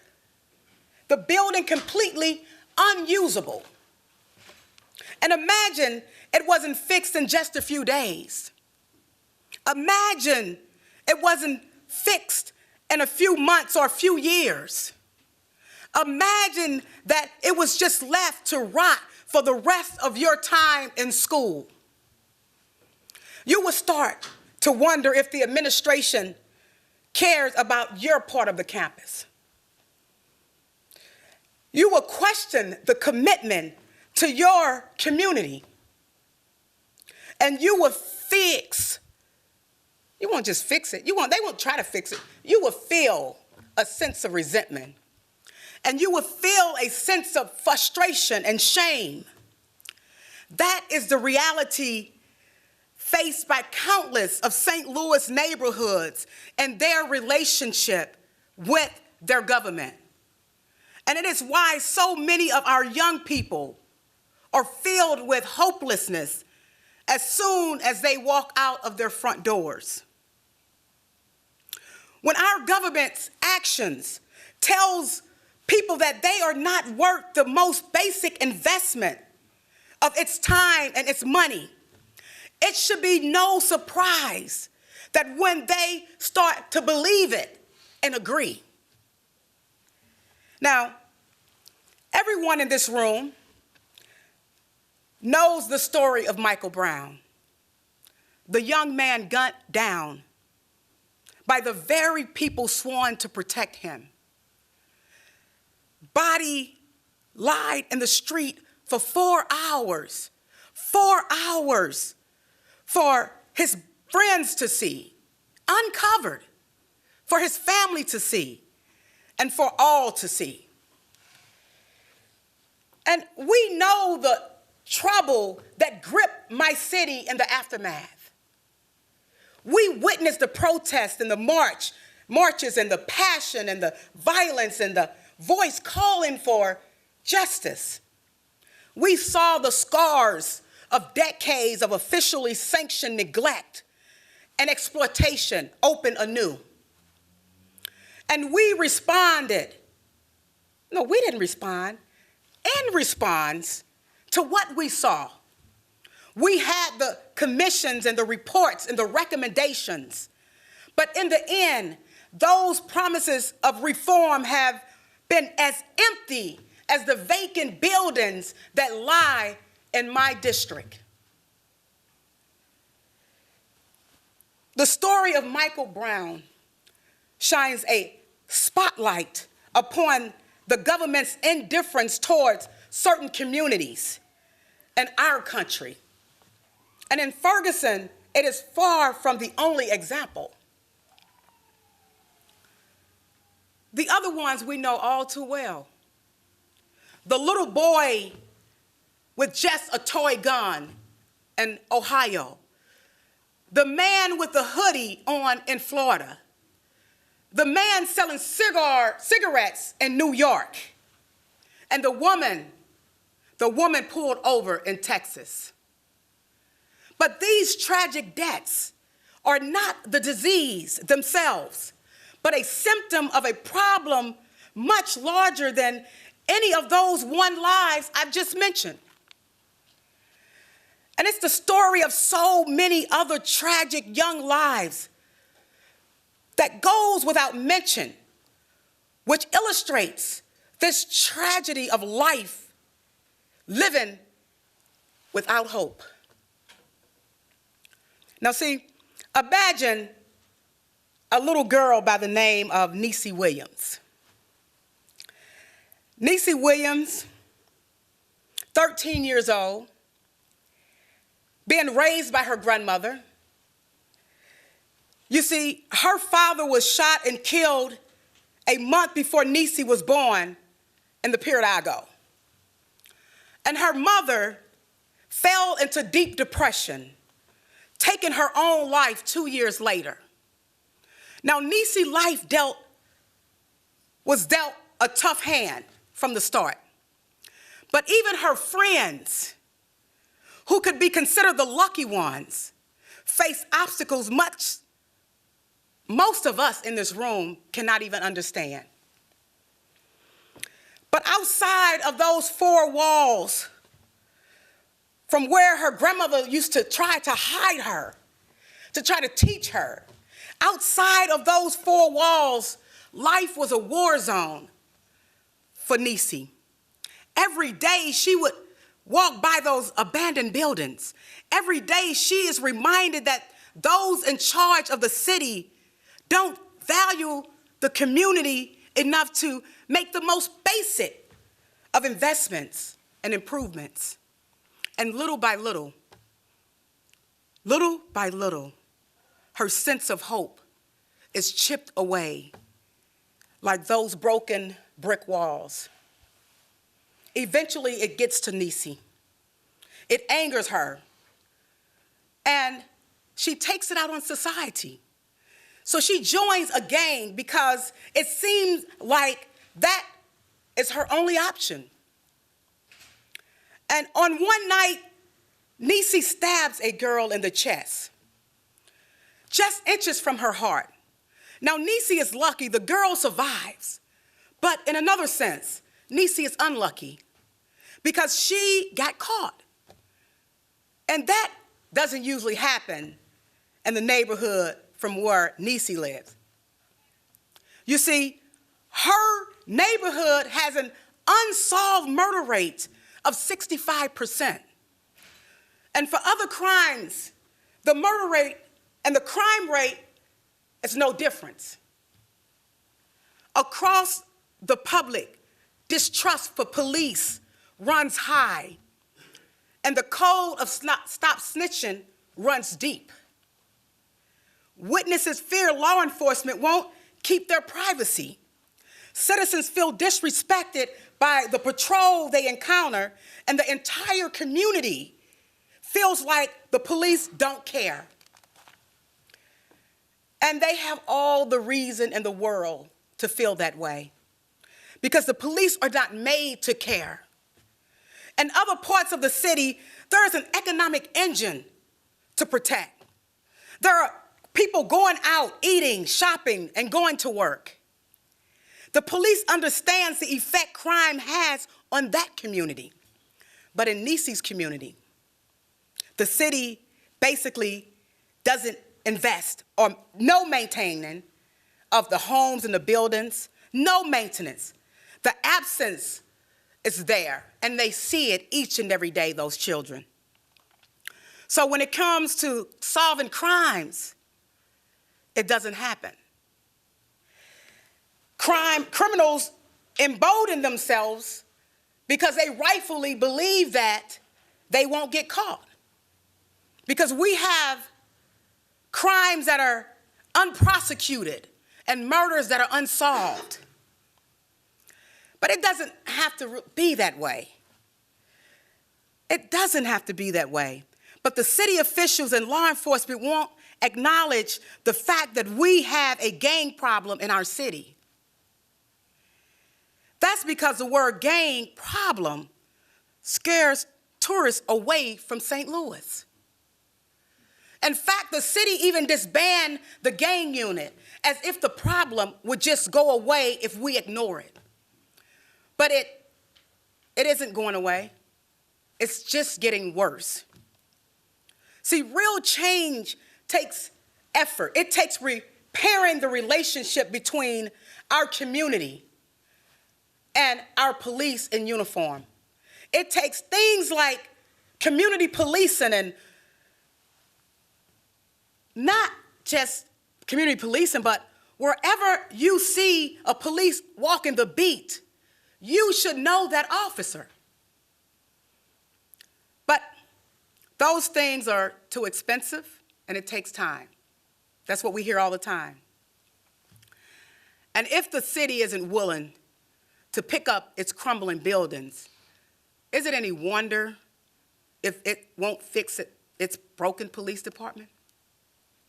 the building completely unusable. And imagine it wasn't fixed in just a few days. Imagine it wasn't fixed in a few months or a few years. Imagine that it was just left to rot for the rest of your time in school. You will start to wonder if the administration cares about your part of the campus. You will question the commitment to your community. And you will fix, you won't just fix it, they won't try to fix it. You will feel a sense of resentment. And you will feel a sense of frustration and shame. That is the reality faced by countless of St. Louis neighborhoods and their relationship with their government. And it is why so many of our young people are filled with hopelessness as soon as they walk out of their front doors. When our government's actions tells people that they are not worth the most basic investment of its time and its money, it should be no surprise that when they start to believe it and agree. Now, everyone in this room knows the story of Michael Brown, the young man gunned down by the very people sworn to protect him. Body lied in the street for 4 hours, 4 hours for his friends to see, uncovered, for his family to see, and for all to see. And we know the trouble that gripped my city in the aftermath. We witnessed the protests and the marches and the passion and the violence and the voice calling for justice. We saw the scars of decades of officially sanctioned neglect and exploitation open anew. And we responded. No, we didn't respond. In response to what we saw, we had the commissions and the reports and the recommendations. But in the end, those promises of reform have been as empty as the vacant buildings that lie in my district. The story of Michael Brown shines a spotlight upon the government's indifference towards certain communities in our country. And in Ferguson, it is far from the only example. The other ones we know all too well. The little boy with just a toy gun in Ohio. The man with the hoodie on in Florida. The man selling cigarettes in New York. And the woman pulled over in Texas. But these tragic deaths are not the disease themselves, but a symptom of a problem much larger than any of those one lives I've just mentioned. And it's the story of so many other tragic young lives that goes without mention, which illustrates this tragedy of life living without hope. Now see, imagine a little girl by the name of Niecy Williams. Niecy Williams, 13 years old, being raised by her grandmother. You see, her father was shot and killed a month before Niecy was born in the Pirago. And her mother fell into deep depression, taking her own life 2 years later. Now, Niecy's life was dealt a tough hand from the start. But even her friends, who could be considered the lucky ones, face obstacles most of us in this room cannot even understand. But outside of those four walls, from where her grandmother used to try to hide her, to try to teach her, outside of those four walls, life was a war zone for Niecy. Every day she would walk by those abandoned buildings. Every day she is reminded that those in charge of the city don't value the community enough to make the most basic of investments and improvements. And little by little, her sense of hope is chipped away like those broken brick walls. Eventually, it gets to Niecy. It angers her, and she takes it out on society. So she joins a gang because it seems like that is her only option. And on one night, Niecy stabs a girl in the chest, just inches from her heart. Now, Niecy is lucky, the girl survives. But in another sense, Niecy is unlucky because she got caught. And that doesn't usually happen in the neighborhood from where Niecy lives. You see, her neighborhood has an unsolved murder rate of 65%. And for other crimes, the murder rate and the crime rate is no difference. Across the public, distrust for police runs high, and the code of stop snitching runs deep. Witnesses fear law enforcement won't keep their privacy. Citizens feel disrespected by the patrol they encounter, and the entire community feels like the police don't care. And they have all the reason in the world to feel that way, because the police are not made to care. In other parts of the city, there is an economic engine to protect. There are people going out, eating, shopping, and going to work. The police understands the effect crime has on that community. But in Niecy's community, the city basically doesn't invest or no maintaining of the homes and the buildings, no maintenance. The absence is there, and they see it each and every day, those children. So when it comes to solving crimes, it doesn't happen. Criminals embolden themselves because they rightfully believe that they won't get caught. Because we have crimes that are unprosecuted and murders that are unsolved. But it doesn't have to be that way. It doesn't have to be that way. But the city officials and law enforcement won't acknowledge the fact that we have a gang problem in our city. That's because the word gang problem scares tourists away from St. Louis. In fact, the city even disbanded the gang unit as if the problem would just go away if we ignore it. But it isn't going away. It's just getting worse. See, real change takes effort. It takes repairing the relationship between our community and our police in uniform. It takes things like community policing, and not just community policing, but wherever you see a police walking the beat, you should know that officer. But those things are too expensive, and it takes time. That's what we hear all the time. And if the city isn't willing to pick up its crumbling buildings, is it any wonder if it won't fix its broken police department?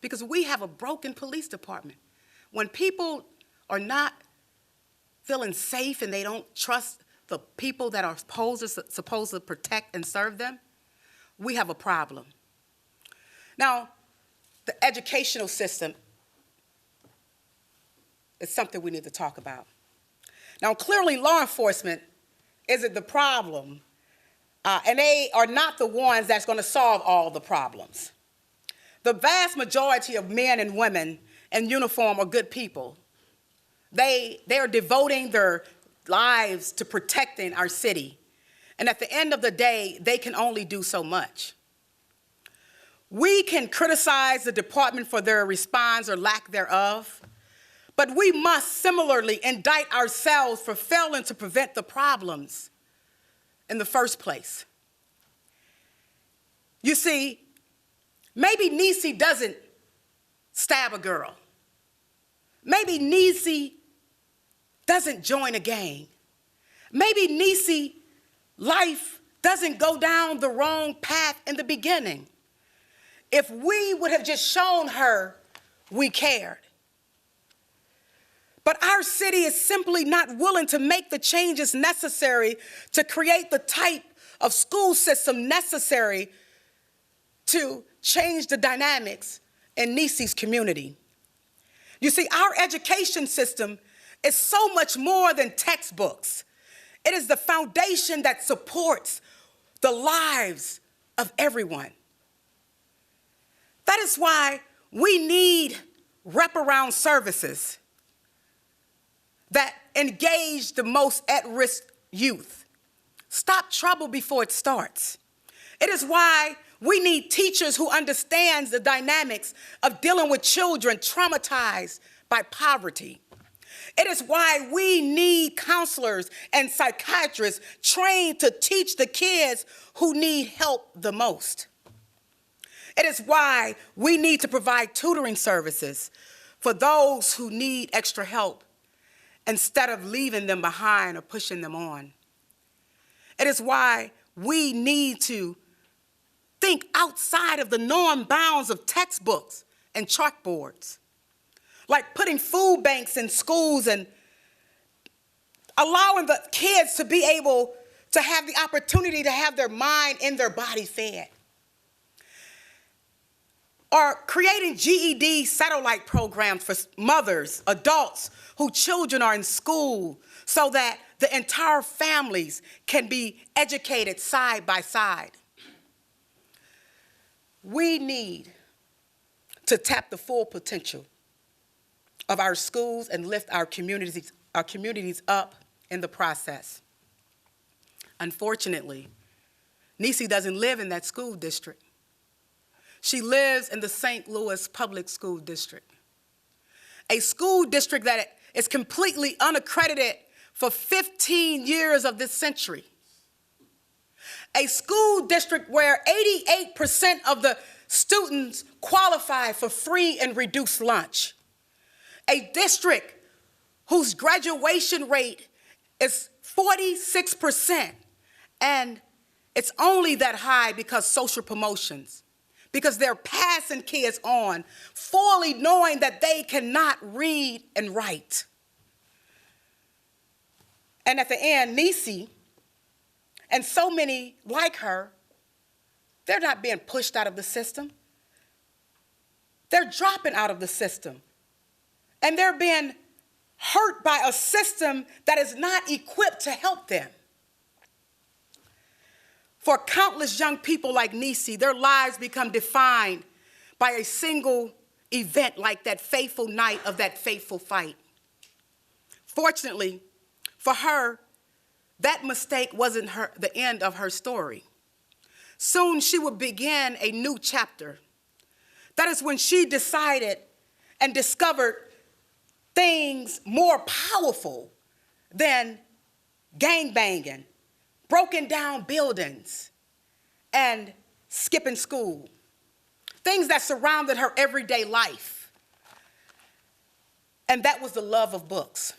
Because we have a broken police department. When people are not feeling safe and they don't trust the people that are supposed to protect and serve them, we have a problem. Now, the educational system is something we need to talk about. Now, clearly, law enforcement isn't the problem, and they are not the ones that's going to solve all the problems. The vast majority of men and women in uniform are good people. They are devoting their lives to protecting our city. And at the end of the day, they can only do so much. We can criticize the department for their response or lack thereof, but we must similarly indict ourselves for failing to prevent the problems in the first place. You see, maybe Niecy doesn't stab a girl. Maybe Niecy doesn't join a gang. Maybe Niecy's life doesn't go down the wrong path in the beginning. If we would have just shown her we cared, But our city is simply not willing to make the changes necessary to create the type of school system necessary to change the dynamics in Nisi's community. You see, our education system is so much more than textbooks. It is the foundation that supports the lives of everyone. That is why we need wraparound services that engage the most at-risk youth. Stop trouble before it starts. It is why we need teachers who understand the dynamics of dealing with children traumatized by poverty. It is why we need counselors and psychiatrists trained to teach the kids who need help the most. It is why we need to provide tutoring services for those who need extra help instead of leaving them behind or pushing them on. It is why we need to think outside of the norm bounds of textbooks and chalkboards, like putting food banks in schools and allowing the kids to be able to have the opportunity to have their mind and their body fed. Or creating GED satellite programs for mothers, adults whose children are in school so that the entire families can be educated side by side. We need to tap the full potential of our schools and lift our communities up in the process. Unfortunately, Nisi doesn't live in that school district. She lives in the St. Louis Public School District, a school district that is completely unaccredited for 15 years of this century. A school district where 88% of the students qualify for free and reduced lunch. A district whose graduation rate is 46%, and it's only that high because social promotions, because they're passing kids on, fully knowing that they cannot read and write. And at the end, Nisi and so many like her, they're not being pushed out of the system. They're dropping out of the system. And they're being hurt by a system that is not equipped to help them. For countless young people like Nisi, their lives become defined by a single event like that fateful night of that fateful fight. Fortunately for her, that mistake wasn't the end of her story. Soon she would begin a new chapter. That is when she decided and discovered things more powerful than gangbanging, broken down buildings, and skipping school. Things that surrounded her everyday life. And that was the love of books.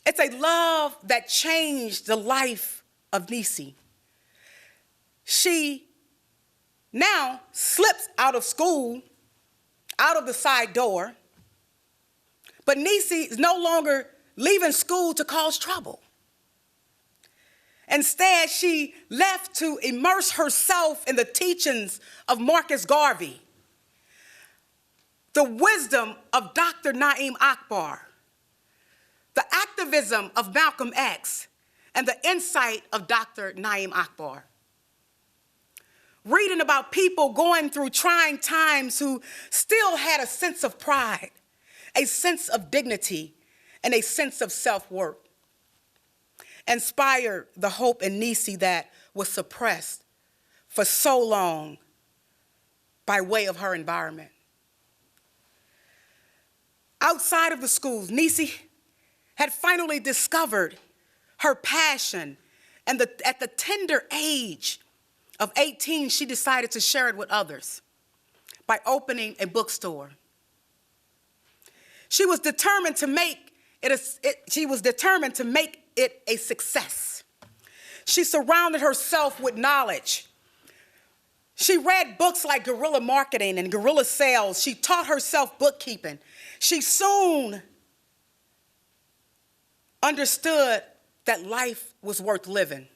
It's a love that changed the life of Nisi. She now slips out of school, out of the side door, but Nisi is no longer leaving school to cause trouble. Instead, she left to immerse herself in the teachings of Marcus Garvey, the wisdom of Dr. Na'im Akbar, the activism of Malcolm X, and the insight of Dr. Na'im Akbar. Reading about people going through trying times who still had a sense of pride, a sense of dignity, and a sense of self-worth, inspired the hope in Nisi that was suppressed for so long by way of her environment. Outside of the schools, Nisi had finally discovered her passion, and at the tender age of 18, she decided to share it with others by opening a bookstore. She was determined to make it a success. She surrounded herself with knowledge. She read books like Guerrilla Marketing and Guerrilla Sales. She taught herself bookkeeping. She soon understood that life was worth living.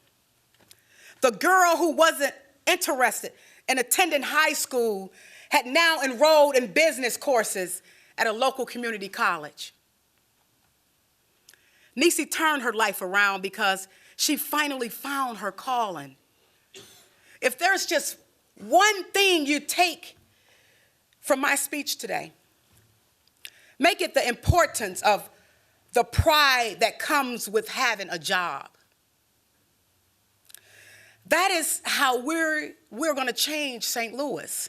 The girl who wasn't interested in attending high school had now enrolled in business courses at a local community college. Niecy turned her life around because she finally found her calling. If there's just one thing you take from my speech today, make it the importance of the pride that comes with having a job. That is how we're going to change St. Louis.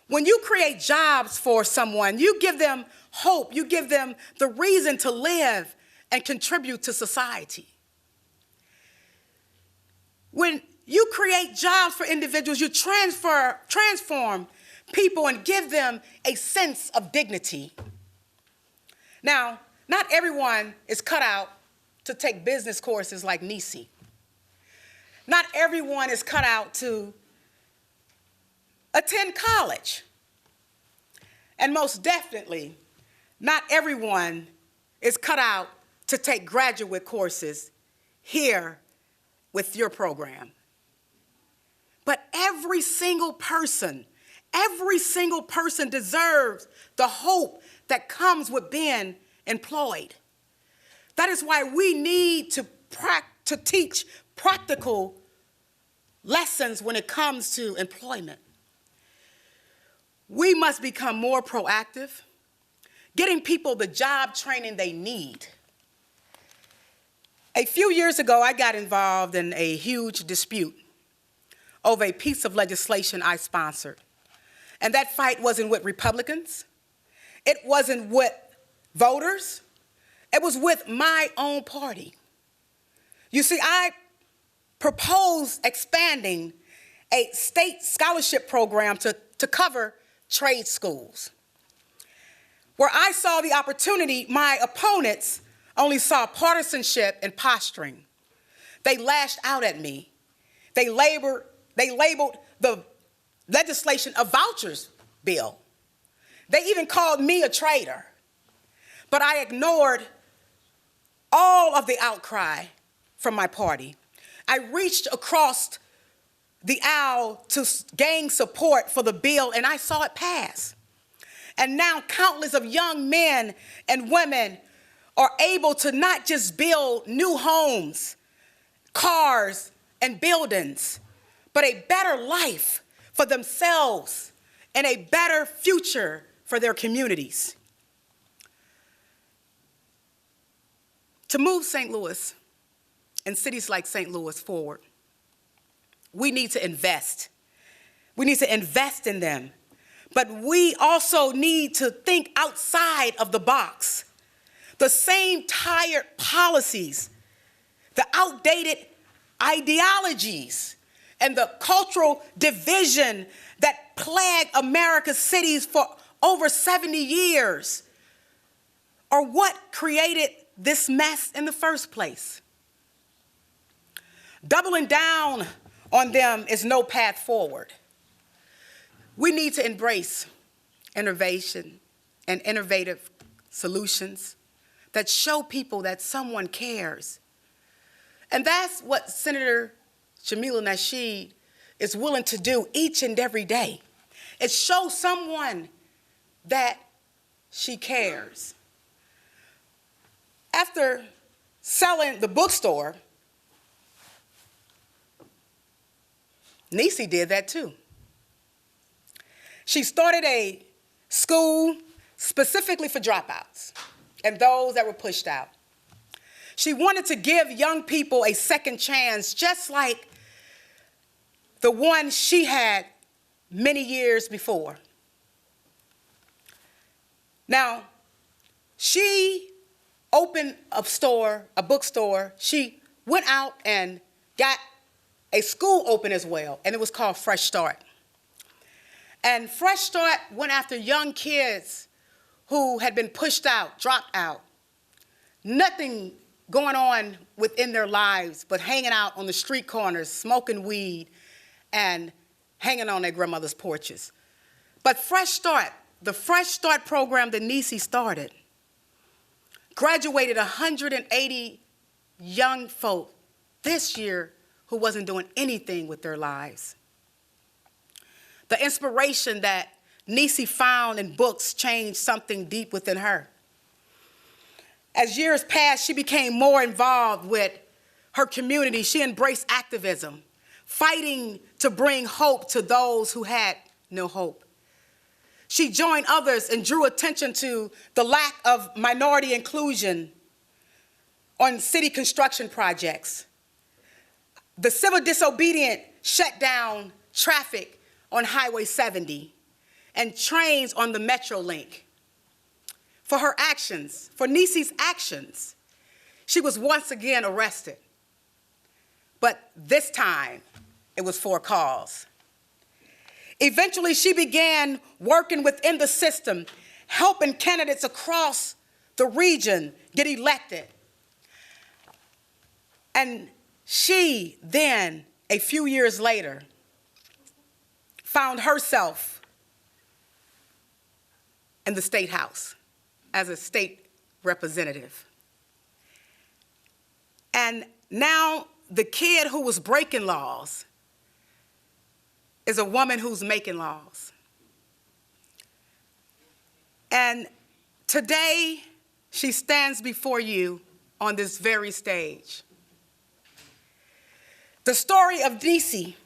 When you create jobs for someone, you give them hope, you give them the reason to live and contribute to society. When you create jobs for individuals, you transform people and give them a sense of dignity. Now, not everyone is cut out to take business courses like Niecy. Not everyone is cut out to attend college. And most definitely, not everyone is cut out to take graduate courses here with your program. But every single person deserves the hope that comes with being employed. That is why we need to teach practical lessons when it comes to employment. We must become more proactive, getting people the job training they need. A few years ago, I got involved in a huge dispute over a piece of legislation I sponsored. And that fight wasn't with Republicans. It wasn't with voters. It was with my own party. You see, I proposed expanding a state scholarship program to cover trade schools. Where I saw the opportunity, my opponents only saw partisanship and posturing. They lashed out at me. They labeled the legislation a vouchers bill. They even called me a traitor. But I ignored all of the outcry from my party. I reached across the aisle to gain support for the bill, and I saw it pass. And now countless of young men and women are able to not just build new homes, cars, and buildings, but a better life for themselves and a better future for their communities. To move St. Louis and cities like St. Louis forward, we need to invest. We need to invest in them. But we also need to think outside of the box. The same tired policies, the outdated ideologies, and the cultural division that plagued America's cities for over 70 years are what created this mess in the first place. Doubling down on them is no path forward. We need to embrace innovation and innovative solutions that show people that someone cares. And that's what Senator Jamila Nasheed is willing to do each and every day. It shows someone that she cares. After selling the bookstore, Niecy did that too. She started a school specifically for dropouts and those that were pushed out. She wanted to give young people a second chance, just like the one she had many years before. Now, she opened a bookstore. She went out and got a school open as well, and it was called Fresh Start. And Fresh Start went after young kids who had been pushed out, dropped out, nothing going on within their lives but hanging out on the street corners, smoking weed, and hanging on their grandmother's porches. But Fresh Start, the Fresh Start program that Niecy started, graduated 180 young folk this year who wasn't doing anything with their lives. The inspiration that Nisi found in books changed something deep within her. As years passed, she became more involved with her community. She embraced activism, fighting to bring hope to those who had no hope. She joined others and drew attention to the lack of minority inclusion on city construction projects. The civil disobedient shut down traffic on Highway 70 and trains on the Metrolink. For her actions, for Nisi's actions, she was once again arrested. But this time, it was for a cause. Eventually, she began working within the system, helping candidates across the region get elected. And she then, a few years later, found herself in the State House as a state representative. And now the kid who was breaking laws is a woman who's making laws. And today, she stands before you on this very stage. The story of Nisi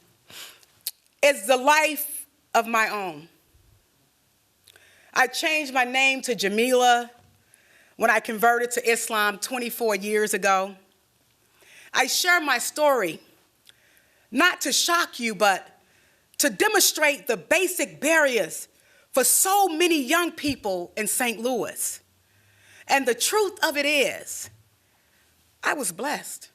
is the life of my own. I changed my name to Jamila when I converted to Islam 24 years ago. I share my story not to shock you, but to demonstrate the basic barriers for so many young people in St. Louis. And the truth of it is, I was blessed.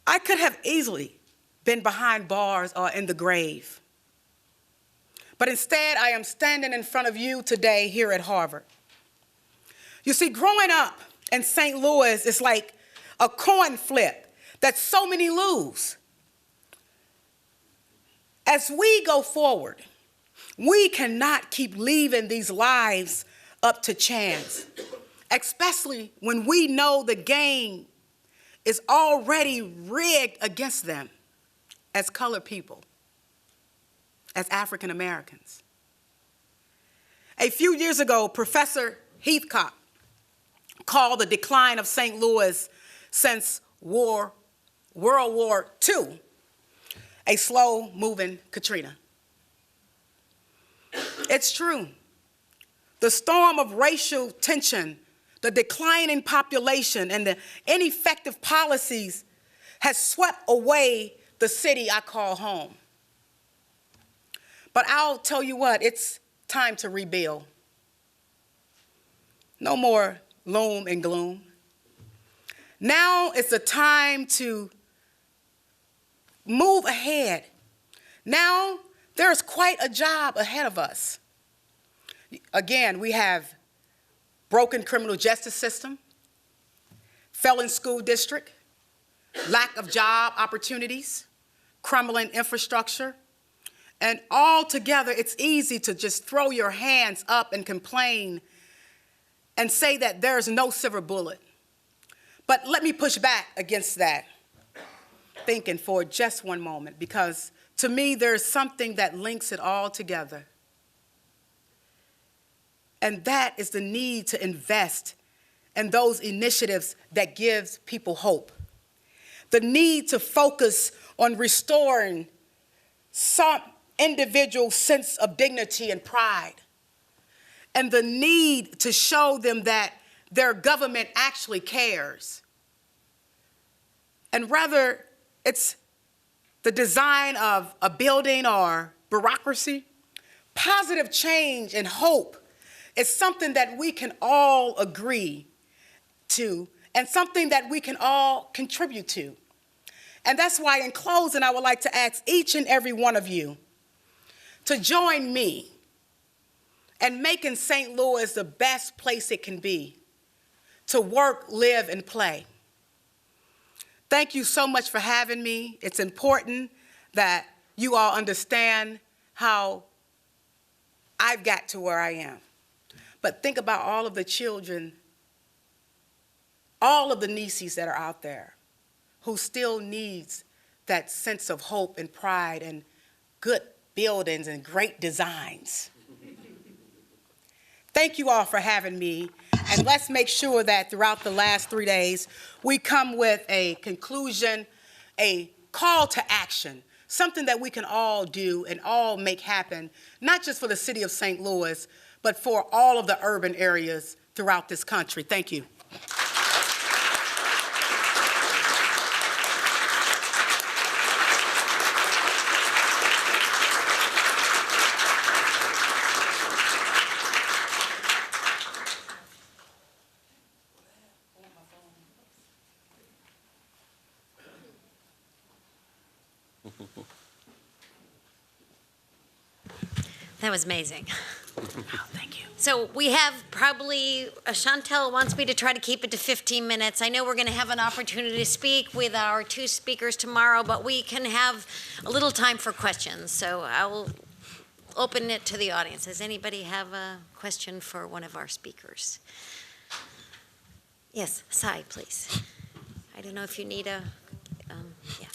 I could have easily been behind bars or in the grave. But instead, I am standing in front of you today here at Harvard. You see, growing up in St. Louis is like a coin flip that so many lose. As we go forward, we cannot keep leaving these lives up to chance, especially when we know the game is already rigged against them as colored people, as African Americans. A few years ago, Professor Heathcock called the decline of St. Louis since World War II a slow-moving Katrina. It's true. The storm of racial tension, the declining population, and the ineffective policies has swept away the city I call home. But I'll tell you what, it's time to rebuild. No more gloom and gloom. Now is the time to move ahead. Now there's quite a job ahead of us. Again, we have broken criminal justice system, failing school district, lack of job opportunities, crumbling infrastructure, and all together it's easy to just throw your hands up and complain and say that there's no silver bullet. But let me push back against that thinking for just one moment, because to me there's something that links it all together. And that is the need to invest in those initiatives that gives people hope. The need to focus on restoring some individual sense of dignity and pride. And the need to show them that their government actually cares. And whether it's the design of a building or bureaucracy, positive change and hope is something that we can all agree to and something that we can all contribute to. And that's why in closing, I would like to ask each and every one of you to join me in making St. Louis the best place it can be to work, live, and play. Thank you so much for having me. It's important that you all understand how I've got to where I am. But think about all of the children all of the nieces that are out there who still needs that sense of hope and pride and good buildings and great designs. Thank you all for having me, and let's make sure that throughout the last 3 days, we come with a conclusion, a call to action, something that we can all do and all make happen, not just for the city of St. Louis, but for all of the urban areas throughout this country. Thank you. That was amazing. Oh, thank you. So we have probably, Chantel wants me to try to keep it to 15 minutes. I know we're going to have an opportunity to speak with our 2 speakers tomorrow, but we can have a little time for questions. So I will open it to the audience. Does anybody have a question for one of our speakers? Yes, Sai, please. I don't know if you need a, yeah.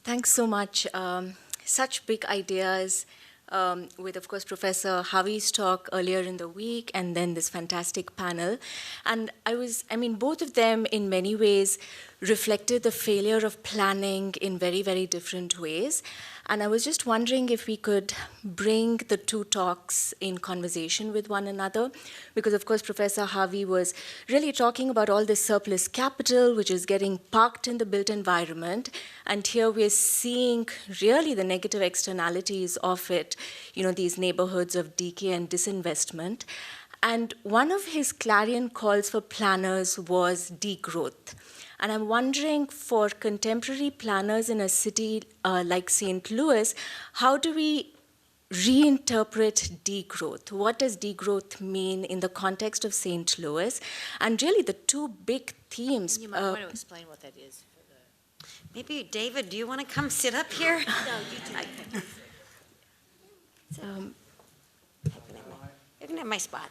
Thanks so much. Such big ideas with, of course, Professor Harvey's talk earlier in the week, and then this fantastic panel. And I mean, both of them in many ways reflected the failure of planning in very, very different ways. And I was just wondering if we could bring the 2 talks in conversation with one another, because of course Professor Harvey was really talking about all this surplus capital which is getting parked in the built environment, and here we're seeing really the negative externalities of it, you know, these neighborhoods of decay and disinvestment. And one of his clarion calls for planners was degrowth. And I'm wondering, for contemporary planners in a city like St. Louis, how do we reinterpret degrowth? What does degrowth mean in the context of St. Louis? And really the 2 big themes. You might want to explain what that is. Maybe, David, do you want to come sit up here? No, you do. You can have my spot.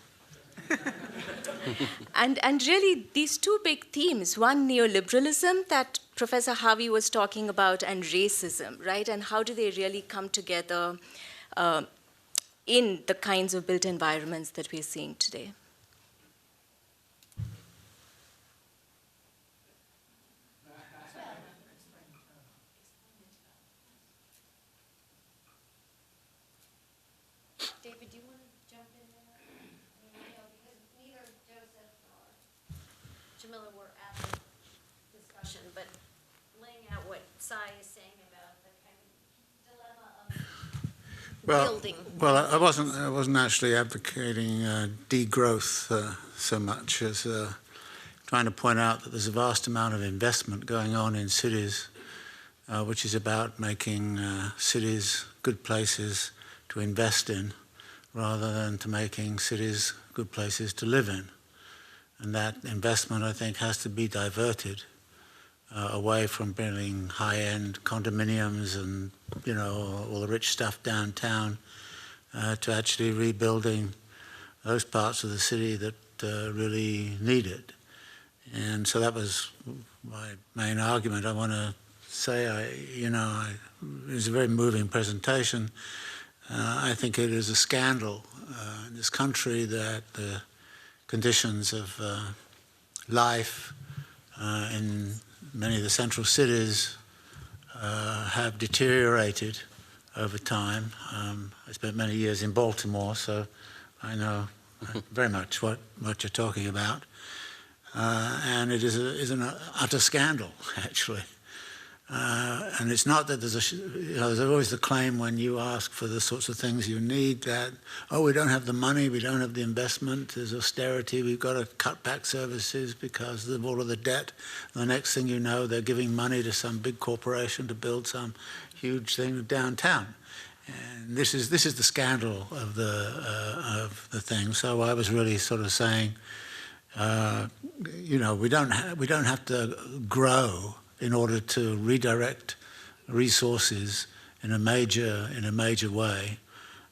And really, these 2 big themes, one neoliberalism that Professor Harvey was talking about, and racism, right? And how do they really come together in the kinds of built environments that we're seeing today? David, do you want to jump in there? Because neither Joseph nor Jamila were at the discussion, but laying out what Sai is saying about the kind of dilemma of building. Well, I wasn't actually advocating degrowth so much as trying to point out that there's a vast amount of investment going on in cities, which is about making cities good places to invest in, rather than to making cities good places to live in. And that investment, I think, has to be diverted away from building high-end condominiums and, you know, all the rich stuff downtown, to actually rebuilding those parts of the city that really need it. And so that was my main argument. I want to say, it was a very moving presentation. I think it is a scandal in this country that the conditions of life in many of the central cities have deteriorated over time. I spent many years in Baltimore, so I know very much what you're talking about. And it is an utter scandal, actually. And it's not that there's always the claim when you ask for the sorts of things you need that, oh, we don't have the money, we don't have the investment, there's austerity, we've got to cut back services because of all of the debt. And the next thing you know, they're giving money to some big corporation to build some huge thing downtown. And this is the scandal of the thing. So I was really sort of saying, we don't have to grow in order to redirect resources in a major way,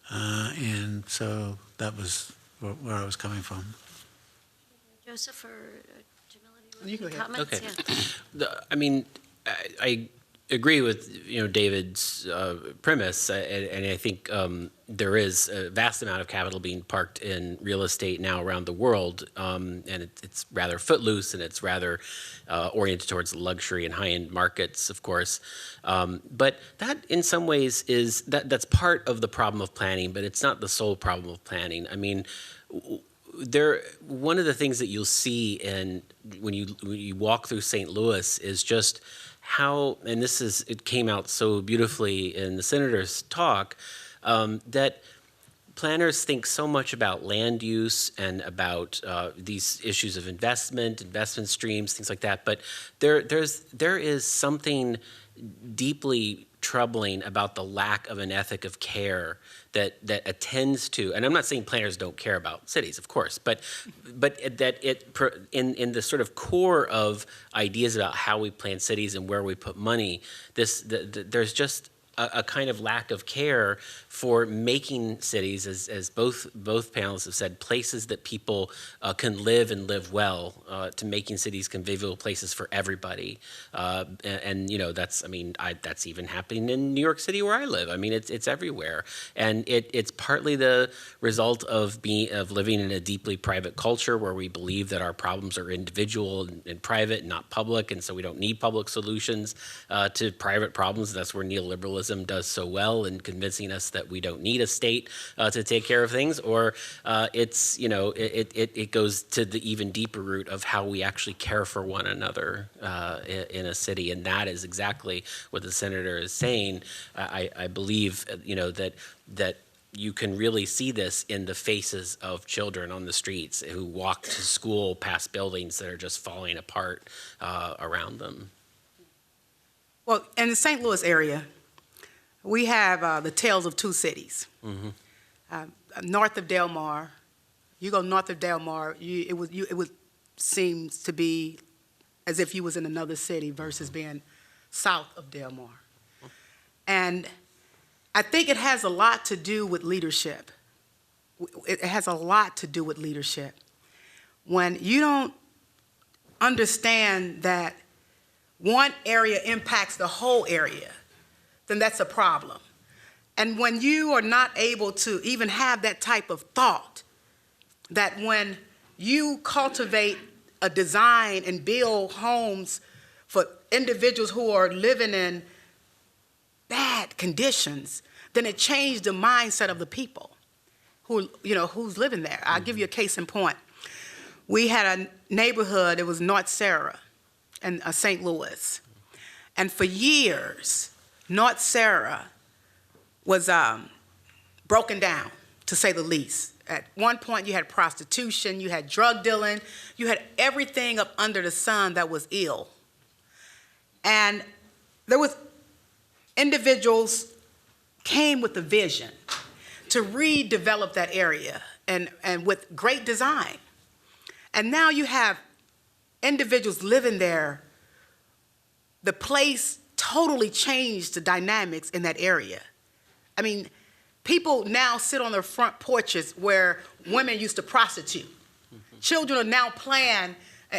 and so that was where I was coming from. Joseph or Jamila, do You go ahead. comments? Okay. Yeah. I mean, I agree with David's premise, and I think there is a vast amount of capital being parked in real estate now around the world, and it's rather footloose and it's rather oriented towards luxury and high-end markets, of course. But that, in some ways, that's part of the problem of planning, but it's not the sole problem of planning. I mean, one of the things that you'll see when you walk through St. Louis is just how, and it came out so beautifully in the senator's talk, that planners think so much about land use and about these issues of investment streams, things like that. But there is something deeply troubling about the lack of an ethic of care that attends to, and I'm not saying planners don't care about cities, of course, but that in the sort of core of ideas about how we plan cities and where we put money, there's just a kind of lack of care for making cities, as both panelists have said, places that people can live and live well, to making cities convivial places for everybody. And that's even happening in New York City where I live. I mean, it's everywhere, and it's partly the result of living in a deeply private culture where we believe that our problems are individual and private, and not public, and so we don't need public solutions to private problems. That's where neoliberalism does so well in convincing us that we don't need a state to take care of things, or it goes to the even deeper root of how we actually care for one another in a city, and that is exactly what the senator is saying. I believe that you can really see this in the faces of children on the streets who walk to school past buildings that are just falling apart around them. Well, in the St. Louis area, we have the tales of two cities. Mm-hmm. North of Del Mar, you go north of Del Mar, it seems to be as if you was in another city versus being south of Del Mar. And I think it has a lot to do with leadership. It has a lot to do with leadership. When you don't understand that one area impacts the whole area, then that's a problem. And when you are not able to even have that type of thought, that when you cultivate a design and build homes for individuals who are living in bad conditions, then it changed the mindset of the people who's living there. I'll give you a case in point. We had a neighborhood, it was North Sarah in St. Louis. And for years, North Sarah was broken down, to say the least. At one point, you had prostitution, you had drug dealing, you had everything up under the sun that was ill. And there was individuals came with a vision to redevelop that area and with great design. And now you have individuals living there. The place totally changed the dynamics in that area. I mean, people now sit on their front porches where women used to prostitute. Mm-hmm. Children are now playing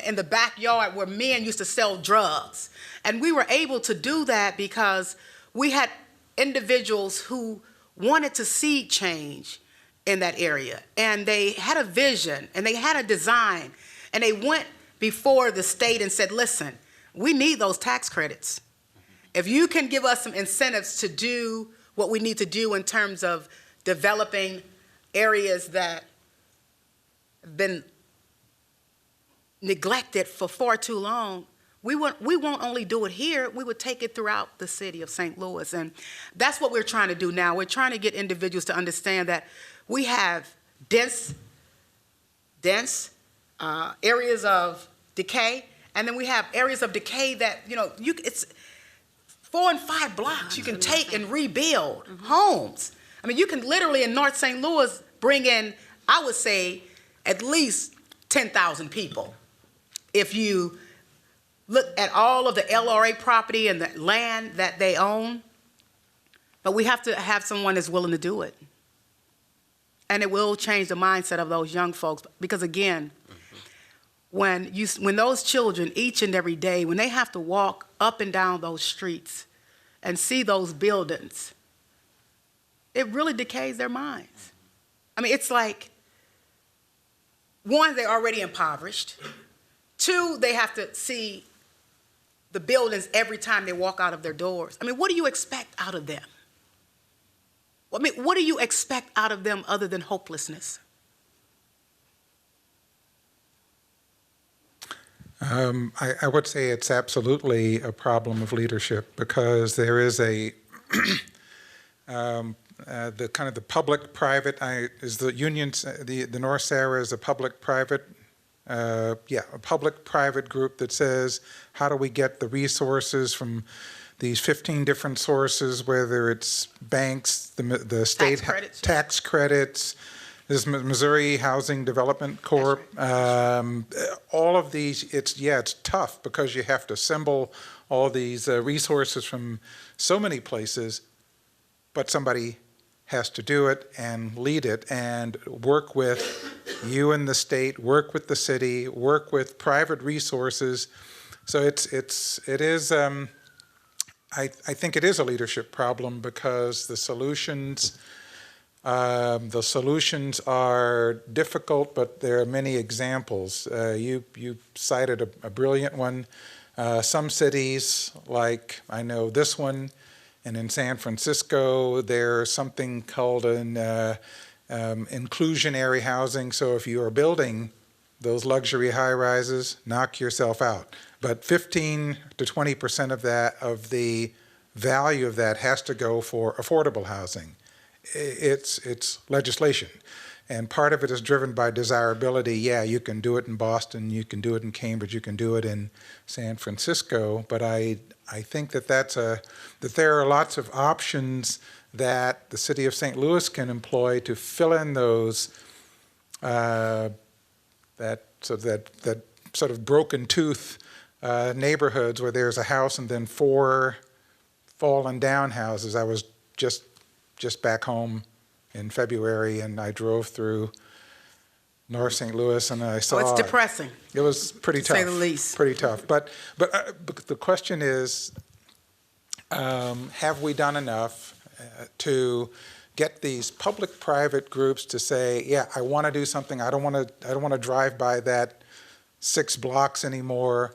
in the backyard where men used to sell drugs. And we were able to do that because we had individuals who wanted to see change in that area. And they had a vision and they had a design. And they went before the state and said, listen, we need those tax credits. If you can give us some incentives to do what we need to do in terms of developing areas that have been neglected for far too long, we won't only do it here, we would take it throughout the city of St. Louis. And that's what we're trying to do now. We're trying to get individuals to understand that we have dense areas of decay, and then we have areas of decay that, it's 4 and 5 blocks you can take and rebuild homes. I mean, you can literally in North St. Louis bring in, I would say, at least 10,000 people if you look at all of the LRA property and the land that they own, but we have to have someone that's willing to do it. And it will change the mindset of those young folks, because again, when those children each and every day, when they have to walk up and down those streets and see those buildings, it really decays their minds. I mean, it's like, one, they're already impoverished. Two, they have to see the buildings every time they walk out of their doors. I mean, what do you expect out of them? I mean, what do you expect out of them other than hopelessness? I would say it's absolutely a problem of leadership, because there is a the kind of the public-private is the union, the North Sarah is a public-private a public-private group that says, how do we get the resources from these 15 different sources, whether it's banks, the state tax credits, this Missouri Housing Development Corp, all of these, it's tough because you have to assemble all these resources from so many places, but somebody has to do it and lead it and work with you and the state, work with the city, work with private resources. So it is, I think it is a leadership problem, because the solutions are difficult, but there are many examples. You cited a brilliant one. Some cities, like I know this one, and in San Francisco, there's something called an inclusionary housing. So if you are building those luxury high-rises, knock yourself out. But 15 to 20% of the value of that has to go for affordable housing. It's legislation. And part of it is driven by desirability. Yeah, you can do it in Boston, you can do it in Cambridge, you can do it in San Francisco, but I think that that there are lots of options that the city of St. Louis can employ to fill in those that sort of broken tooth neighborhoods where there's a house and then 4 fallen down houses. I was just back home in February, and I drove through North St. Louis, and I saw. Oh, it's depressing. It was pretty tough. To say the least. Pretty tough. But the question is, have we done enough to get these public-private groups to say, yeah, I want to do something. I don't want to drive by that 6 blocks anymore.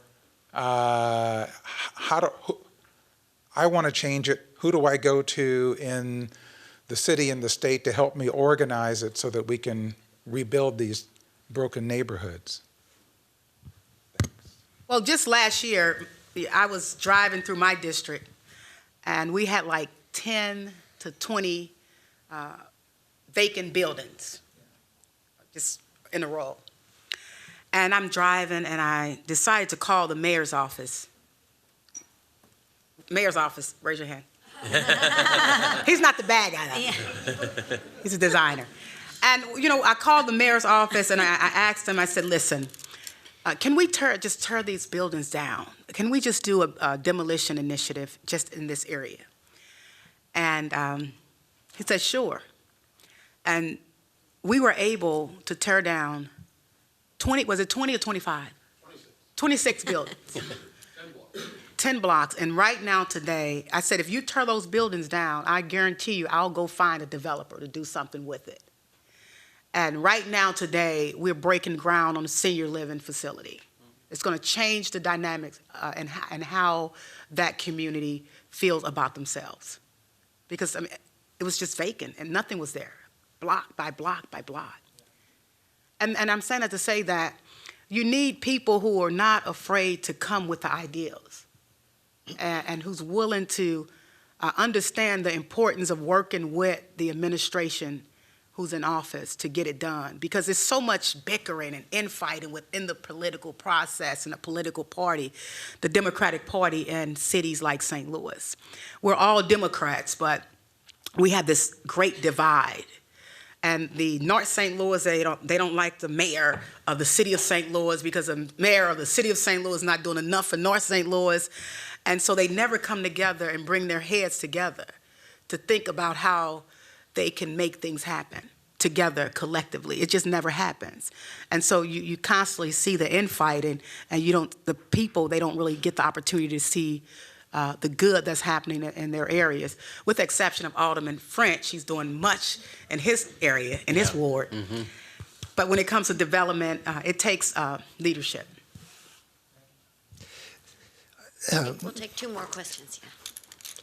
I want to change it. Who do I go to in the city and the state to help me organize it so that we can rebuild these broken neighborhoods? Well, just last year, I was driving through my district, and we had like 10 to 20 vacant buildings, just in a row. And I'm driving, and I decided to call the mayor's office. Mayor's office, raise your hand. He's not the bad guy, though. Yeah. He's a designer. And, I called the mayor's office, and I asked him, I said, listen, can we just tear these buildings down? Can we just do a demolition initiative just in this area? And he said, sure. And we were able to tear down 20 or 25? 26 buildings. 10 blocks. And right now today, I said, if you tear those buildings down, I guarantee you I'll go find a developer to do something with it. And right now today, we're breaking ground on a senior living facility. It's going to change the dynamics and how that community feels about themselves. Because it was just vacant and nothing was there, block by block by block. And I'm saying that to say that you need people who are not afraid to come with the ideas and who's willing to understand the importance of working with the administration who's in office to get it done. Because there's so much bickering and infighting within the political process and the political party, the Democratic Party in cities like St. Louis. We're all Democrats, but we have this great divide. And the North St. Louis, they don't like the mayor of the city of St. Louis because the mayor of the city of St. Louis is not doing enough for North St. Louis. And so they never come together and bring their heads together to think about how they can make things happen together collectively. It just never happens. And so you constantly see the infighting, and the people, they don't really get the opportunity to see the good that's happening in their areas, with the exception of Alderman French. He's doing much in his area, in his ward. Mm-hmm. But when it comes to development, it takes leadership. We'll take 2 more questions, yeah.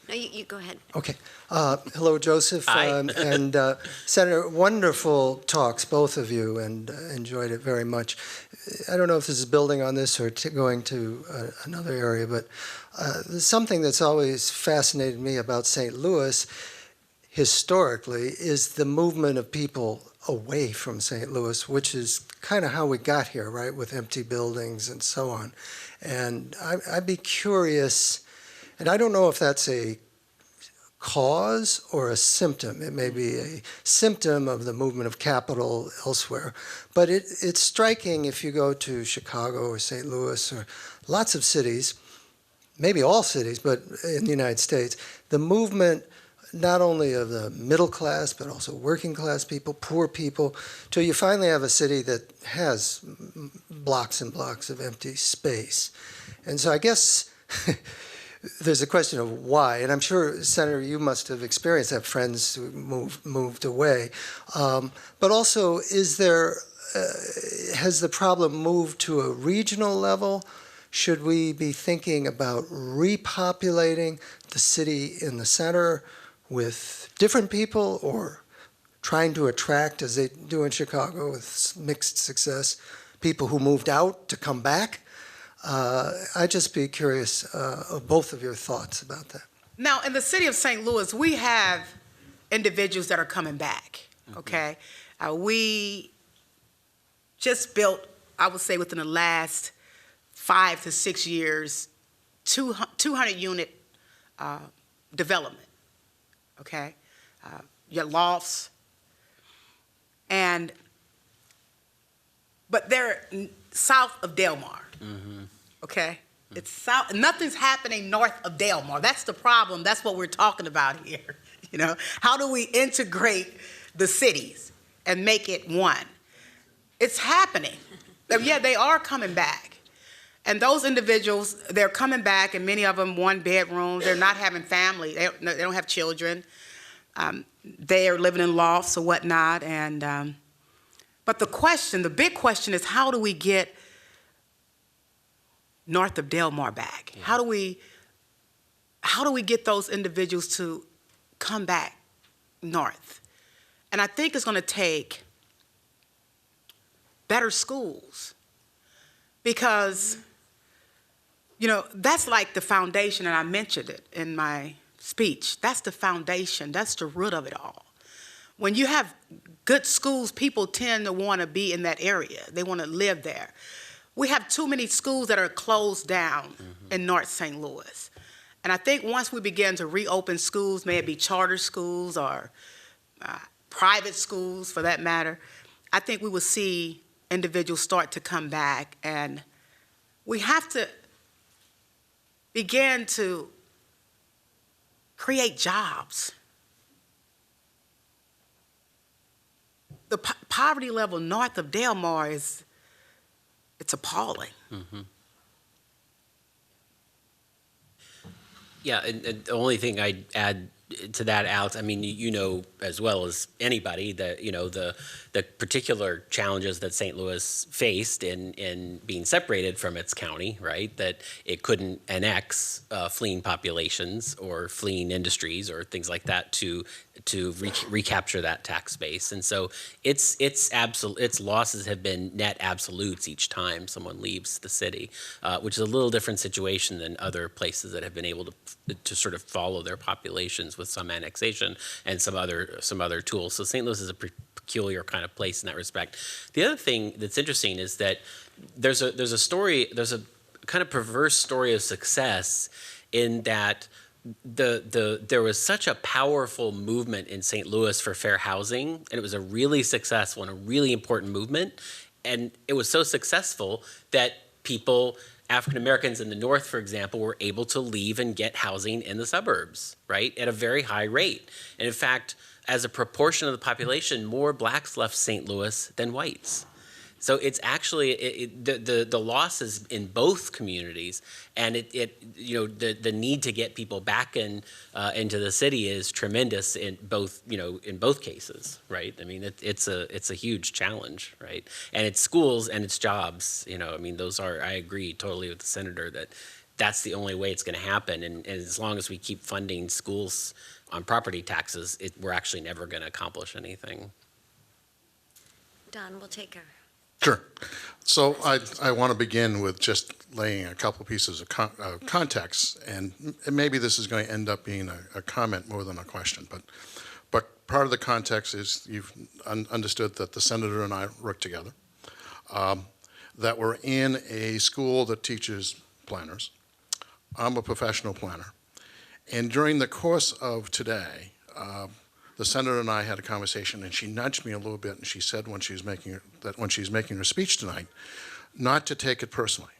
No, you go ahead. Okay. Hello, Joseph. Hi. And Senator, wonderful talks, both of you, and enjoyed it very much. I don't know if this is building on this or going to another area, but there's something that's always fascinated me about St. Louis historically is the movement of people away from St. Louis, which is kind of how we got here, right, with empty buildings and so on. And I'd be curious, and I don't know if that's a cause or a symptom. It may be a symptom of the movement of capital elsewhere. But it's striking if you go to Chicago or St. Louis or lots of cities, maybe all cities, but in the United States, the movement not only of the middle class, but also working class people, poor people, till you finally have a city that has blocks and blocks of empty space. And so I guess there's a question of why, and I'm sure, Senator, you must have experienced that, friends who moved away. But also, has the problem moved to a regional level? Should we be thinking about repopulating the city in the center with different people, or trying to attract, as they do in Chicago with mixed success, people who moved out to come back? I'd just be curious of both of your thoughts about that. Now, in the city of St. Louis, we have individuals that are coming back, okay? We just built, I would say within the last 5 to 6 years, 200-unit development, okay? Your lofts. But they're south of Delmar. Mm-hmm. Okay? It's south. Nothing's happening north of Delmar. That's the problem. That's what we're talking about here. You know, how do we integrate the cities and make it one? It's happening. Yeah, they are coming back. And those individuals, they're coming back, and many of them 1-bedroom. They're not having family. They don't have children. They are living in lofts or whatnot. But the big question is, how do we get north of Delmar back? Yeah. How do we get those individuals to come back north? And I think it's going to take better schools, because, you know, that's like the foundation, and I mentioned it in my speech. That's the foundation. That's the root of it all. When you have good schools, people tend to want to be in that area. They want to live there. We have too many schools that are closed down in North St. Louis. And I think once we begin to reopen schools, may it be charter schools or private schools for that matter, I think we will see individuals start to come back. And we have to begin to create jobs. The poverty level north of Delmar it's appalling. Mm-hmm. Yeah, and the only thing I'd add to that, Alex, I mean, you know as well as anybody that, you know, the particular challenges that St. Louis faced in being separated from its county, right? That it couldn't annex fleeing populations or fleeing industries or things like that to recapture that tax base. And so its losses have been net absolutes each time someone leaves the city, which is a little different situation than other places that have been able to sort of follow their populations with some annexation and some other tools. So St. Louis is a peculiar kind of place in that respect. The other thing that's interesting is that there's a kind of perverse story of success in that there was such a powerful movement in St. Louis for fair housing, and it was a really successful and a really important movement. And it was so successful that people, African Americans in the North, for example, were able to leave and get housing in the suburbs, right, at a very high rate. And in fact, as a proportion of the population, more blacks left St. Louis than whites. So it's actually the losses in both communities, and the need to get people back into the city is tremendous in both cases, right? I mean it's a huge challenge, right? And it's schools and it's jobs, I mean those are, I agree totally with the senator that that's the only way it's going to happen, and as long as we keep funding schools on property taxes, we're actually never going to accomplish anything. Don, we'll take her. Sure. So I want to begin with just laying a couple pieces of context, and maybe this is going to end up being a comment more than a question, but part of the context is you've understood that the senator and I work together, that we're in a school that teaches planners. I'm a professional planner. And during the course of today, the senator and I had a conversation, and she nudged me a little bit, and she said when she was making her speech tonight, not to take it personally.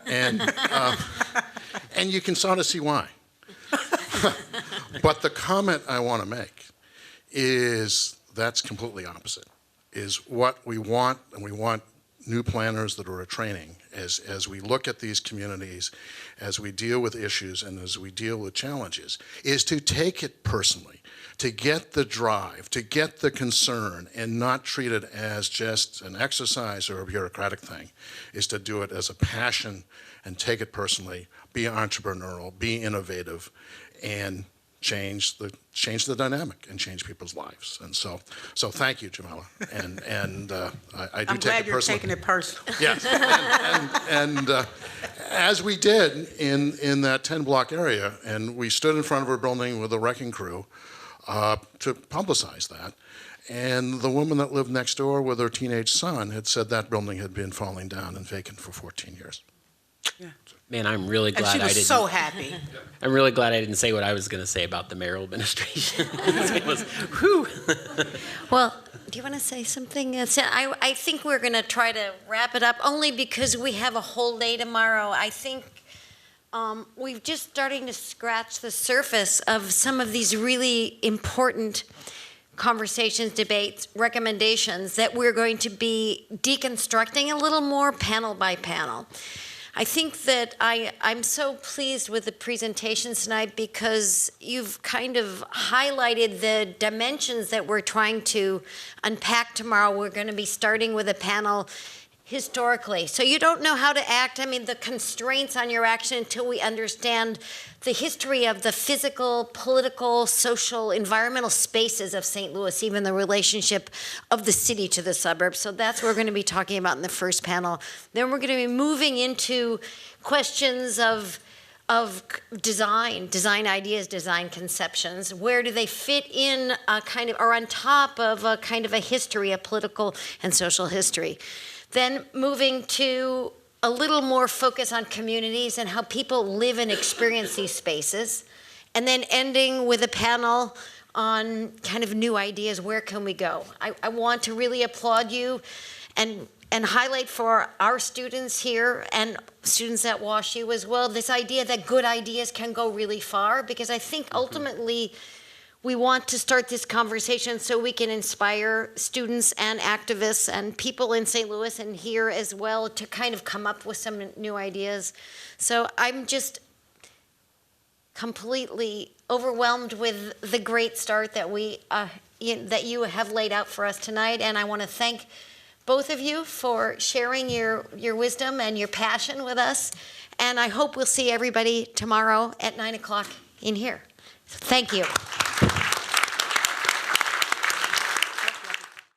And and you can sort of see why. But the comment I want to make is that's completely opposite. Is what we want, and we want new planners that are at training as we look at these communities, as we deal with issues and as we deal with challenges, is to take it personally, to get the drive, to get the concern, and not treat it as just an exercise or a bureaucratic thing, is to do it as a passion and take it personally, be entrepreneurial, be innovative, and change the dynamic and change people's lives. And so thank you, Jamila. And I do I'm take glad it you're personally. taking it personal. Yes, and as we did in that 10-block area, and we stood in front of her building with a wrecking crew to publicize that. And the woman that lived next door with her teenage son had said that building had been falling down and vacant for 14 years. Yeah. Man, I'm really glad And she I was didn't. so happy. I'm really glad I didn't say what I was going to say about the mayoral administration. It was, whew. Well, do you want to say something? I think we're going to try to wrap it up only because we have a whole day tomorrow. I think we're just starting to scratch the surface of some of these really important conversations, debates, recommendations that we're going to be deconstructing a little more panel by panel. I think that I'm so pleased with the presentations tonight because you've kind of highlighted the dimensions that we're trying to unpack tomorrow. We're going to be starting with a panel historically. So you don't know how to act. I mean, the constraints on your action until we understand the history of the physical, political, social, environmental spaces of St. Louis, even the relationship of the city to the suburbs. So that's what we're going to be talking about in the first panel. Then we're going to be moving into questions of design ideas, design conceptions. Where do they fit in a kind of, or on top of a kind of a history, a political and social history? Then moving to a little more focus on communities and how people live and experience these spaces. And then ending with a panel on kind of new ideas. Where can we go? I want to really applaud you and highlight for our students here and students at WashU as well, this idea that good ideas can go really far, because I think ultimately we want to start this conversation so we can inspire students and activists and people in St. Louis and here as well to kind of come up with some new ideas. So I'm just completely overwhelmed with the great start that that you have laid out for us tonight, and I want to thank both of you for sharing your wisdom and your passion with us, and I hope we'll see everybody tomorrow at 9 o'clock in here. Thank you.